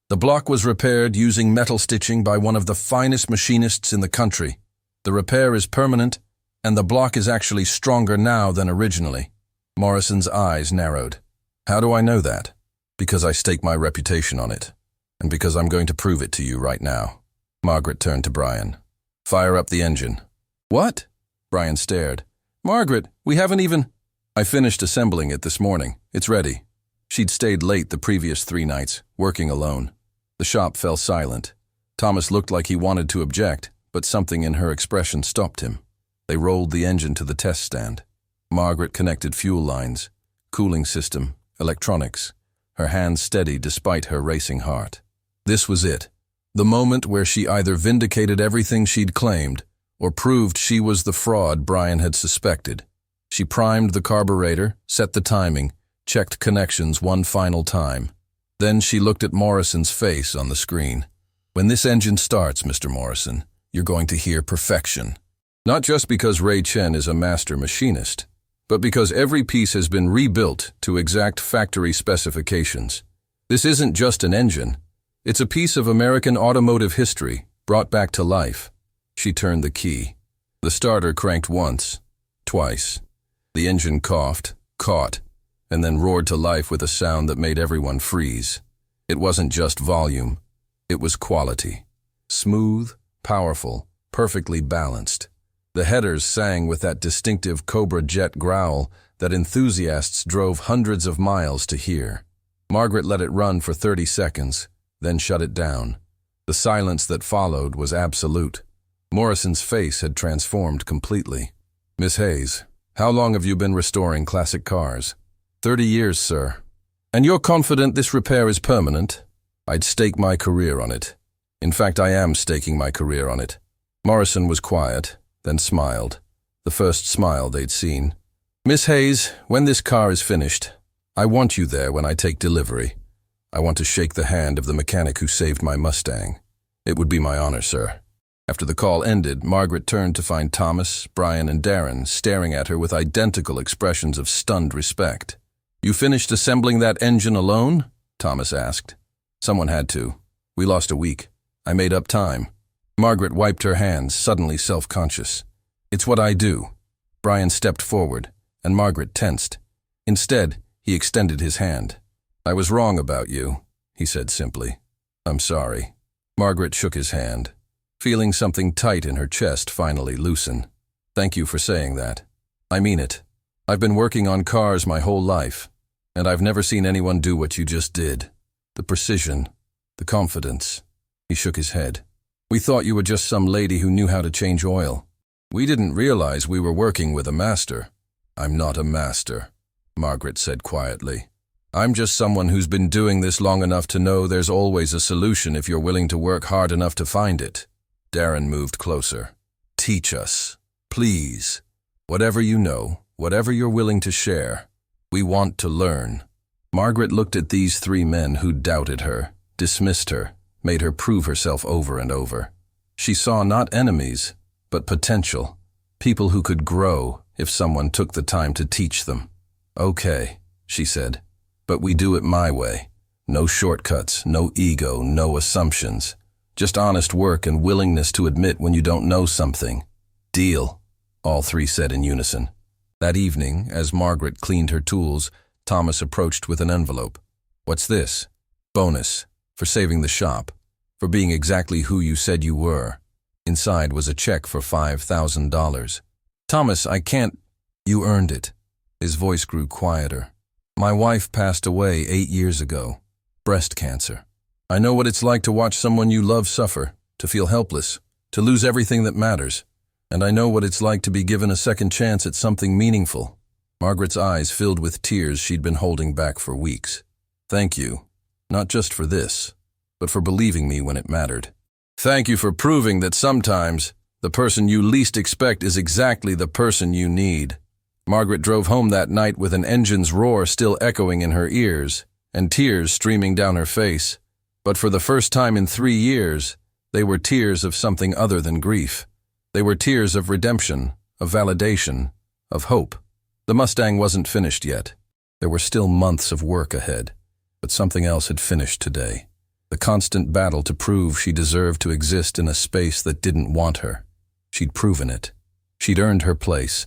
The block was repaired using metal stitching by one of the finest machinists in the country. The repair is permanent, and the block is actually stronger now than originally." Morrison's eyes narrowed. "How do I know that?" "Because I stake my reputation on it, and because I'm going to prove it to you right now." Margaret turned to Brian. "Fire up the engine." "What?" Brian stared. "Margaret, we haven't even—" "I finished assembling it this morning. It's ready." She'd stayed late the previous 3 nights, working alone. The shop fell silent. Thomas looked like he wanted to object, but something in her expression stopped him. They rolled the engine to the test stand. Margaret connected fuel lines, cooling system, electronics, her hands steady despite her racing heart. This was it, the moment where she either vindicated everything she'd claimed or proved she was the fraud Brian had suspected. She primed the carburetor, set the timing, checked connections one final time. Then she looked at Morrison's face on the screen. "When this engine starts, Mr. Morrison, you're going to hear perfection. Not just because Ray Chen is a master machinist, but because every piece has been rebuilt to exact factory specifications. This isn't just an engine. It's a piece of American automotive history brought back to life." She turned the key. The starter cranked once, twice. The engine coughed, caught, and then roared to life with a sound that made everyone freeze. It wasn't just volume. It was quality. Smooth, powerful, perfectly balanced. The headers sang with that distinctive Cobra jet growl that enthusiasts drove hundreds of miles to hear. Margaret let it run for 30 seconds, then shut it down. The silence that followed was absolute. Morrison's face had transformed completely. "Miss Hayes, how long have you been restoring classic cars?" 30 years, sir." "And you're confident this repair is permanent?" "I'd stake my career on it. In fact, I am staking my career on it." Morrison was quiet, then smiled, the first smile they'd seen. "Miss Hayes, when this car is finished, I want you there when I take delivery. I want to shake the hand of the mechanic who saved my Mustang. It would be my honor, sir." After the call ended, Margaret turned to find Thomas, Brian, and Darren staring at her with identical expressions of stunned respect. "You finished assembling that engine alone?" Thomas asked. "Someone had to. We lost a week. I made up time. Margaret wiped her hands, suddenly self-conscious. It's what I do. Brian stepped forward, and Margaret tensed. Instead, he extended his hand. I was wrong about you, he said simply. I'm sorry. Margaret shook his hand, feeling something tight in her chest finally loosen. Thank you for saying that. I mean it. I've been working on cars my whole life, and I've never seen anyone do what you just did. The precision, the confidence. He shook his head. We thought you were just some lady who knew how to change oil. We didn't realize we were working with a master. I'm not a master, Margaret said quietly. I'm just someone who's been doing this long enough to know there's always a solution if you're willing to work hard enough to find it. Darren moved closer. Teach us, please. Whatever you know, whatever you're willing to share. We want to learn. Margaret looked at these three men who doubted her, dismissed her, made her prove herself over and over. She saw not enemies, but potential. People who could grow if someone took the time to teach them. Okay, she said. But we do it my way. No shortcuts, no ego, no assumptions. Just honest work and willingness to admit when you don't know something. Deal, all three said in unison. That evening, as Margaret cleaned her tools, Thomas approached with an envelope. What's this? Bonus, for saving the shop, for being exactly who you said you were. Inside was a check for $5,000. Thomas, I can't. You earned it. His voice grew quieter. My wife passed away 8 years ago. Breast cancer. I know what it's like to watch someone you love suffer, to feel helpless, to lose everything that matters. And I know what it's like to be given a second chance at something meaningful. Margaret's eyes filled with tears she'd been holding back for weeks. Thank you, not just for this, but for believing me when it mattered. Thank you for proving that sometimes the person you least expect is exactly the person you need. Margaret drove home that night with an engine's roar still echoing in her ears and tears streaming down her face. But for the first time in 3 years, they were tears of something other than grief. They were tears of redemption, of validation, of hope. The Mustang wasn't finished yet. There were still months of work ahead, but something else had finished today. The constant battle to prove she deserved to exist in a space that didn't want her. She'd proven it. She'd earned her place.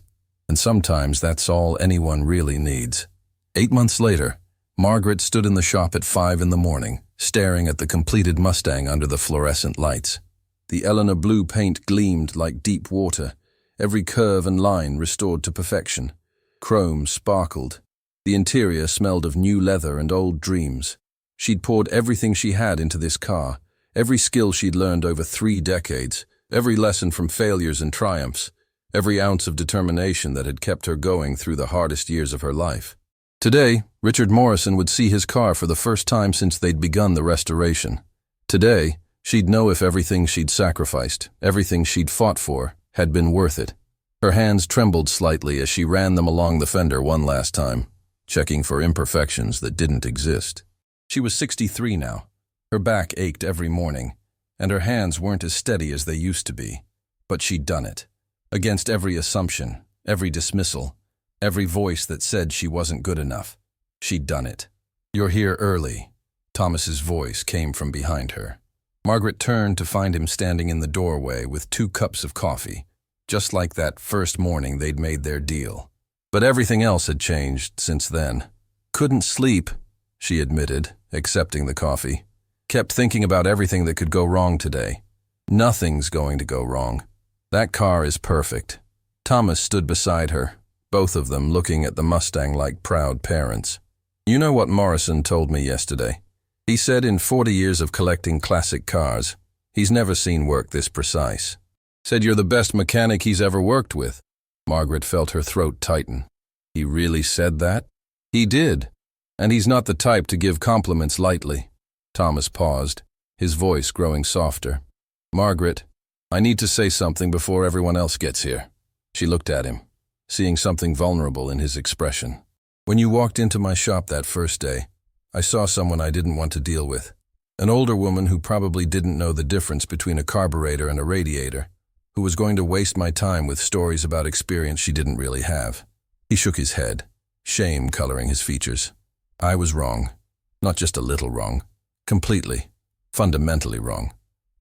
And sometimes that's all anyone really needs. 8 months later, Margaret stood in the shop at 5 in the morning, staring at the completed Mustang under the fluorescent lights. The Elena blue paint gleamed like deep water, every curve and line restored to perfection. Chrome sparkled. The interior smelled of new leather and old dreams. She'd poured everything she had into this car, every skill she'd learned over 3 decades, every lesson from failures and triumphs, every ounce of determination that had kept her going through the hardest years of her life. Today, Richard Morrison would see his car for the first time since they'd begun the restoration. Today, she'd know if everything she'd sacrificed, everything she'd fought for, had been worth it. Her hands trembled slightly as she ran them along the fender one last time, checking for imperfections that didn't exist. She was 63 now. Her back ached every morning, and her hands weren't as steady as they used to be. But she'd done it. Against every assumption, every dismissal, every voice that said she wasn't good enough. She'd done it. You're here early. Thomas's voice came from behind her. Margaret turned to find him standing in the doorway with 2 cups of coffee, just like that first morning they'd made their deal. But everything else had changed since then. Couldn't sleep, she admitted, accepting the coffee. Kept thinking about everything that could go wrong today. Nothing's going to go wrong. That car is perfect. Thomas stood beside her, both of them looking at the Mustang like proud parents. You know what Morrison told me yesterday? He said in 40 years of collecting classic cars, he's never seen work this precise. Said you're the best mechanic he's ever worked with. Margaret felt her throat tighten. He really said that? He did. And he's not the type to give compliments lightly. Thomas paused, his voice growing softer. Margaret, I need to say something before everyone else gets here. She looked at him, seeing something vulnerable in his expression. When you walked into my shop that first day, I saw someone I didn't want to deal with. An older woman who probably didn't know the difference between a carburetor and a radiator, who was going to waste my time with stories about experience she didn't really have. He shook his head, shame coloring his features. I was wrong. Not just a little wrong. Completely. Fundamentally wrong.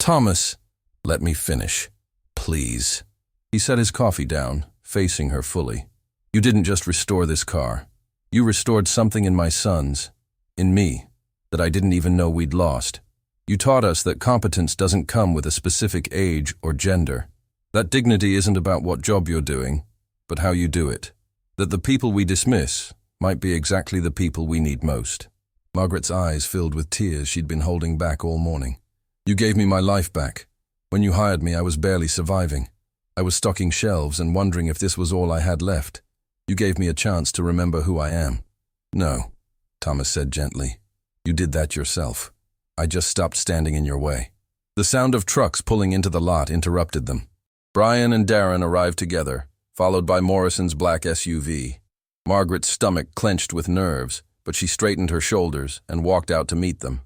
Thomas, let me finish. Please. He set his coffee down, facing her fully. You didn't just restore this car. You restored something in my sons, in me, that I didn't even know we'd lost. You taught us that competence doesn't come with a specific age or gender. That dignity isn't about what job you're doing, but how you do it. That the people we dismiss might be exactly the people we need most. Margaret's eyes filled with tears she'd been holding back all morning. You gave me my life back. When you hired me, I was barely surviving. I was stocking shelves and wondering if this was all I had left. You gave me a chance to remember who I am. No, Thomas said gently. You did that yourself. I just stopped standing in your way. The sound of trucks pulling into the lot interrupted them. Brian and Darren arrived together, followed by Morrison's black SUV. Margaret's stomach clenched with nerves, but she straightened her shoulders and walked out to meet them.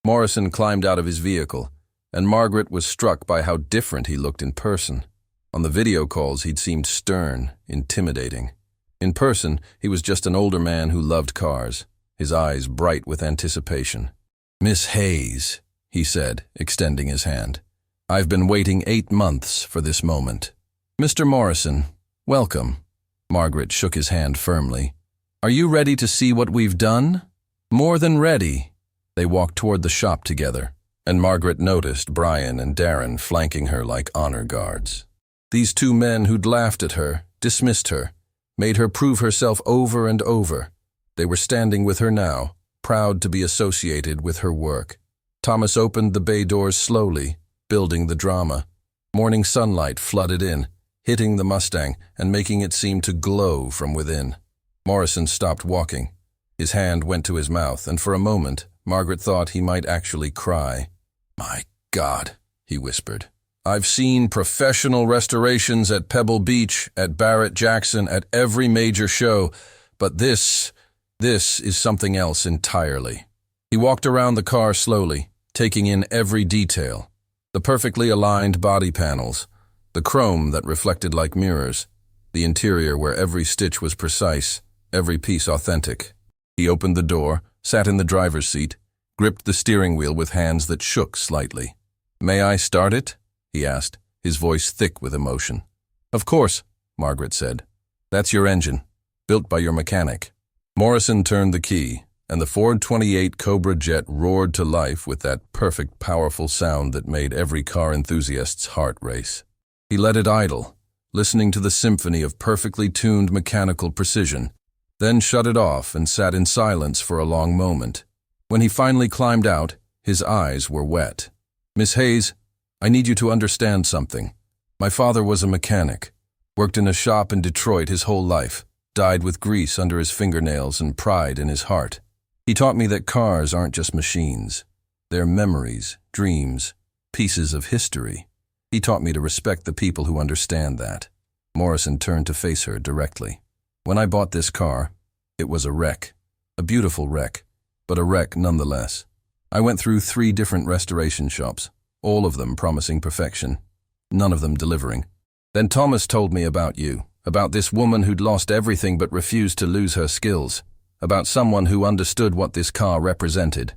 Morrison climbed out of his vehicle, and Margaret was struck by how different he looked in person. On the video calls, he'd seemed stern, intimidating. In person, he was just an older man who loved cars, his eyes bright with anticipation. Miss Hayes, he said, extending his hand. I've been waiting 8 months for this moment. Mr. Morrison, welcome. Margaret shook his hand firmly. Are you ready to see what we've done? More than ready. They walked toward the shop together, and Margaret noticed Brian and Darren flanking her like honor guards. These two men who'd laughed at her, dismissed her, made her prove herself over and over. They were standing with her now, proud to be associated with her work. Thomas opened the bay doors slowly, building the drama. Morning sunlight flooded in, hitting the Mustang and making it seem to glow from within. Morrison stopped walking. His hand went to his mouth, and for a moment, Margaret thought he might actually cry. My God, he whispered. I've seen professional restorations at Pebble Beach, at Barrett-Jackson, at every major show, but this is something else entirely. He walked around the car slowly, taking in every detail. The perfectly aligned body panels, the chrome that reflected like mirrors, the interior where every stitch was precise, every piece authentic. He opened the door, sat in the driver's seat, gripped the steering wheel with hands that shook slightly. May I start it? He asked, his voice thick with emotion. Of course, Margaret said. That's your engine, built by your mechanic. Morrison turned the key, and the Ford 28 Cobra jet roared to life with that perfect, powerful sound that made every car enthusiast's heart race. He let it idle, listening to the symphony of perfectly tuned mechanical precision, then shut it off and sat in silence for a long moment. When he finally climbed out, his eyes were wet. Miss Hayes, I need you to understand something. My father was a mechanic, worked in a shop in Detroit his whole life, died with grease under his fingernails and pride in his heart. He taught me that cars aren't just machines. They're memories, dreams, pieces of history. He taught me to respect the people who understand that. Morrison turned to face her directly. When I bought this car, it was a wreck. A beautiful wreck, but a wreck nonetheless. I went through 3 different restoration shops, all of them promising perfection, none of them delivering. Then Thomas told me about you, about this woman who'd lost everything but refused to lose her skills, about someone who understood what this car represented.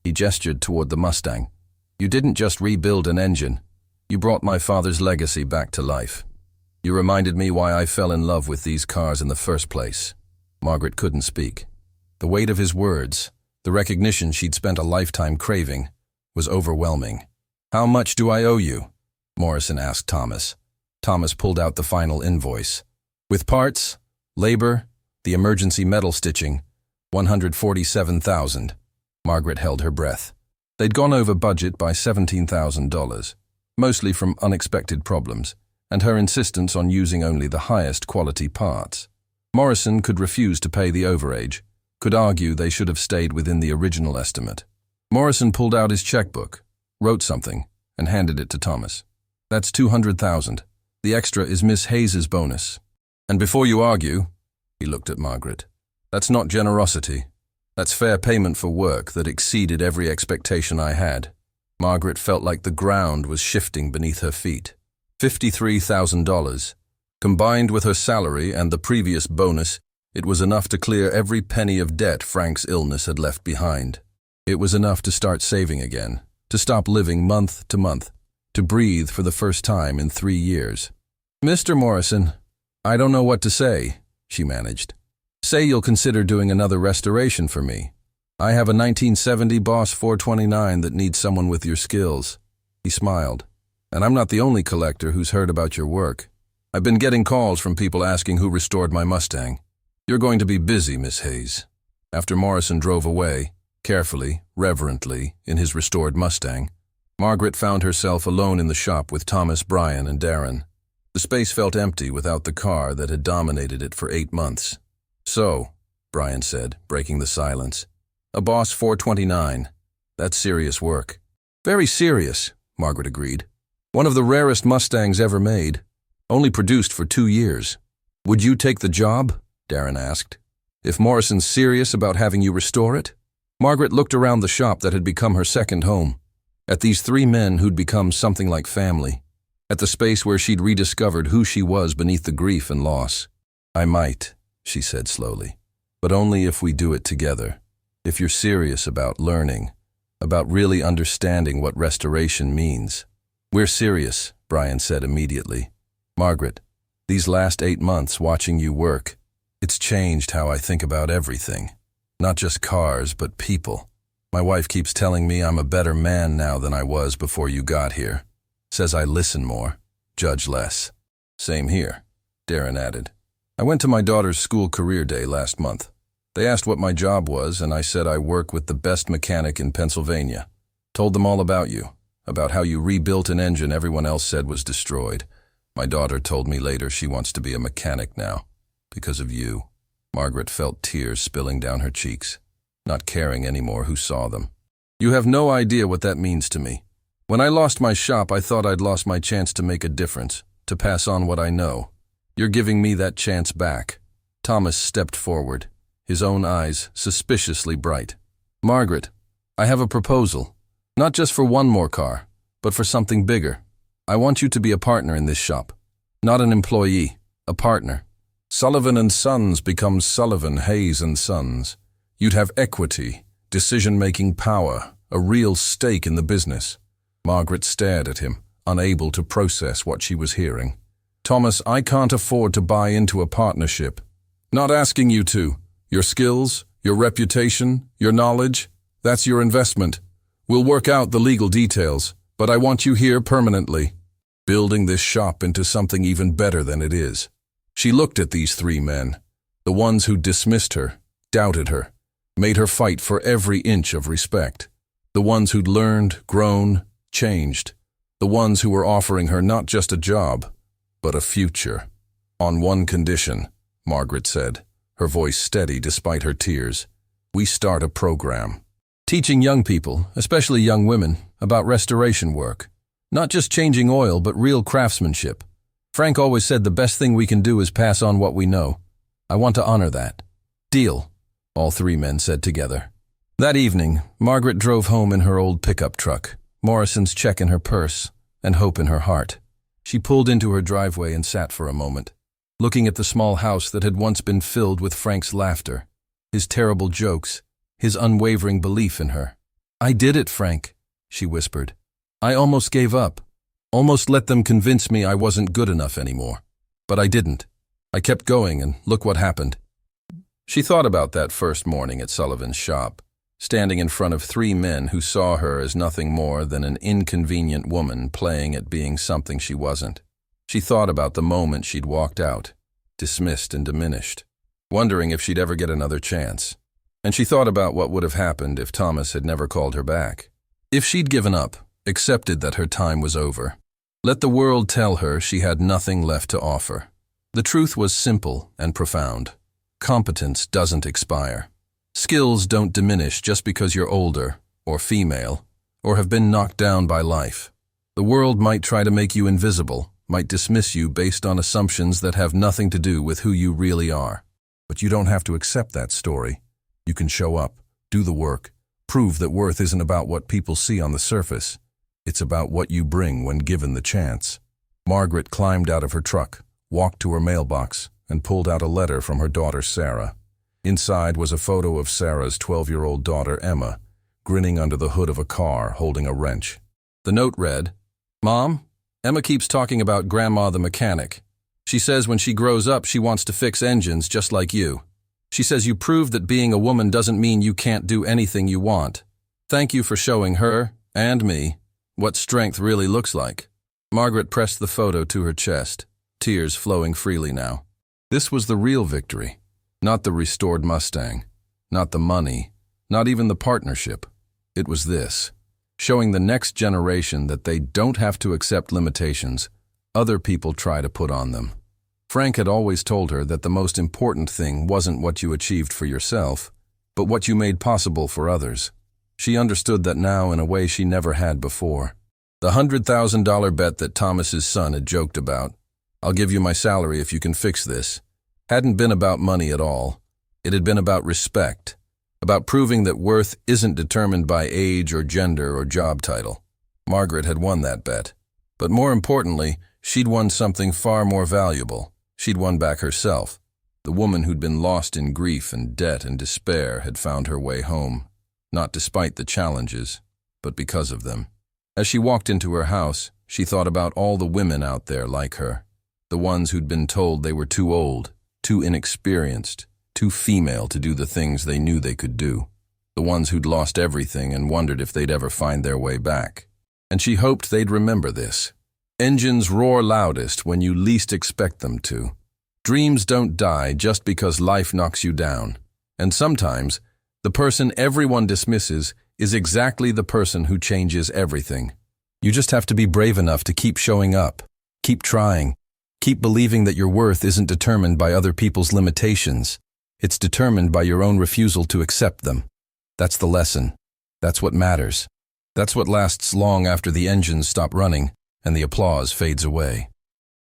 He gestured toward the Mustang. You didn't just rebuild an engine. You brought my father's legacy back to life. You reminded me why I fell in love with these cars in the first place. Margaret couldn't speak. The weight of his words, the recognition she'd spent a lifetime craving, was overwhelming. How much do I owe you? Morrison asked Thomas. Thomas pulled out the final invoice. With parts, labor, the emergency metal stitching, $147,000. Margaret held her breath. They'd gone over budget by $17,000, mostly from unexpected problems, and her insistence on using only the highest quality parts. Morrison could refuse to pay the overage, could argue they should have stayed within the original estimate. Morrison pulled out his checkbook, wrote something, and handed it to Thomas. That's $200,000. The extra is Miss Hayes's bonus. And before you argue, he looked at Margaret, that's not generosity. That's fair payment for work that exceeded every expectation I had. Margaret felt like the ground was shifting beneath her feet. $53,000. Combined with her salary and the previous bonus, it was enough to clear every penny of debt Frank's illness had left behind. It was enough to start saving again, to stop living month to month, to breathe for the first time in 3 years. "Mr. Morrison, I don't know what to say," she managed. "Say you'll consider doing another restoration for me. I have a 1970 Boss 429 that needs someone with your skills." He smiled. "And I'm not the only collector who's heard about your work. I've been getting calls from people asking who restored my Mustang. You're going to be busy, Miss Hayes." After Morrison drove away, carefully, reverently, in his restored Mustang, Margaret found herself alone in the shop with Thomas, Brian, and Darren. The space felt empty without the car that had dominated it for 8 months. "So," Brian said, breaking the silence, "a Boss 429. That's serious work." "Very serious," Margaret agreed. "One of the rarest Mustangs ever made. Only produced for 2 years. Would you take the job?" Darren asked. "If Morrison's serious about having you restore it?" Margaret looked around the shop that had become her second home, at these 3 men who'd become something like family, at the space where she'd rediscovered who she was beneath the grief and loss. "I might," she said slowly, "but only if we do it together. If you're serious about learning, about really understanding what restoration means." "We're serious," Brian said immediately. "Margaret, these last 8 months watching you work, it's changed how I think about everything. Not just cars, but people. My wife keeps telling me I'm a better man now than I was before you got here. Says I listen more, judge less." "Same here," Darren added. "I went to my daughter's school career day last month. They asked what my job was, and I said I work with the best mechanic in Pennsylvania. Told them all about you, about how you rebuilt an engine everyone else said was destroyed. My daughter told me later she wants to be a mechanic now, because of you." Margaret felt tears spilling down her cheeks, not caring anymore who saw them. "You have no idea what that means to me. When I lost my shop, I thought I'd lost my chance to make a difference, to pass on what I know. You're giving me that chance back." Thomas stepped forward, his own eyes suspiciously bright. "Margaret, I have a proposal. Not just for one more car, but for something bigger. I want you to be a partner in this shop. Not an employee, a partner. Sullivan & Sons becomes Sullivan, Hayes & Sons. You'd have equity, decision-making power, a real stake in the business." Margaret stared at him, unable to process what she was hearing. "Thomas, I can't afford to buy into a partnership. Not asking you to. Your skills, your reputation, your knowledge, that's your investment. We'll work out the legal details, but I want you here permanently, building this shop into something even better than it is." She looked at these 3 men, the ones who dismissed her, doubted her, made her fight for every inch of respect, the ones who'd learned, grown, changed, the ones who were offering her not just a job, but a future. "On one condition," Margaret said, her voice steady despite her tears. "We start a program. Teaching young people, especially young women, about restoration work. Not just changing oil, but real craftsmanship. Frank always said the best thing we can do is pass on what we know. I want to honor that." "Deal," all 3 men said together. That evening, Margaret drove home in her old pickup truck, Morrison's check in her purse and hope in her heart. She pulled into her driveway and sat for a moment, looking at the small house that had once been filled with Frank's laughter, his terrible jokes, his unwavering belief in her. "I did it, Frank," she whispered. "I almost gave up, almost let them convince me I wasn't good enough anymore. But I didn't. I kept going, and look what happened." She thought about that first morning at Sullivan's shop, standing in front of 3 men who saw her as nothing more than an inconvenient woman playing at being something she wasn't. She thought about the moment she'd walked out, dismissed and diminished, wondering if she'd ever get another chance. And she thought about what would have happened if Thomas had never called her back. If she'd given up, accepted that her time was over, let the world tell her she had nothing left to offer. The truth was simple and profound. Competence doesn't expire. Skills don't diminish just because you're older, or female, or have been knocked down by life. The world might try to make you invisible, might dismiss you based on assumptions that have nothing to do with who you really are. But you don't have to accept that story. You can show up, do the work, prove that worth isn't about what people see on the surface. It's about what you bring when given the chance. Margaret climbed out of her truck, walked to her mailbox, and pulled out a letter from her daughter Sarah. Inside was a photo of Sarah's 12-year-old daughter Emma, grinning under the hood of a car holding a wrench. The note read, Mom, Emma keeps talking about Grandma the mechanic. She says when she grows up she wants to fix engines just like you. She says you proved that being a woman doesn't mean you can't do anything you want. Thank you for showing her, and me, what strength really looks like. Margaret pressed the photo to her chest, tears flowing freely now. This was the real victory, not the restored Mustang, not the money, not even the partnership. It was this, showing the next generation that they don't have to accept limitations other people try to put on them. Frank had always told her that the most important thing wasn't what you achieved for yourself, but what you made possible for others. She understood that now in a way she never had before. The $100,000 bet that Thomas's son had joked about, "I'll give you my salary if you can fix this," hadn't been about money at all. It had been about respect, about proving that worth isn't determined by age or gender or job title. Margaret had won that bet. But more importantly, she'd won something far more valuable. She'd won back herself. The woman who'd been lost in grief and debt and despair had found her way home, not despite the challenges, but because of them. As she walked into her house, she thought about all the women out there like her, the ones who'd been told they were too old, too inexperienced, too female to do the things they knew they could do, the ones who'd lost everything and wondered if they'd ever find their way back. And she hoped they'd remember this. Engines roar loudest when you least expect them to. Dreams don't die just because life knocks you down. And sometimes, the person everyone dismisses is exactly the person who changes everything. You just have to be brave enough to keep showing up, keep trying, keep believing that your worth isn't determined by other people's limitations. It's determined by your own refusal to accept them. That's the lesson. That's what matters. That's what lasts long after the engines stop running and the applause fades away.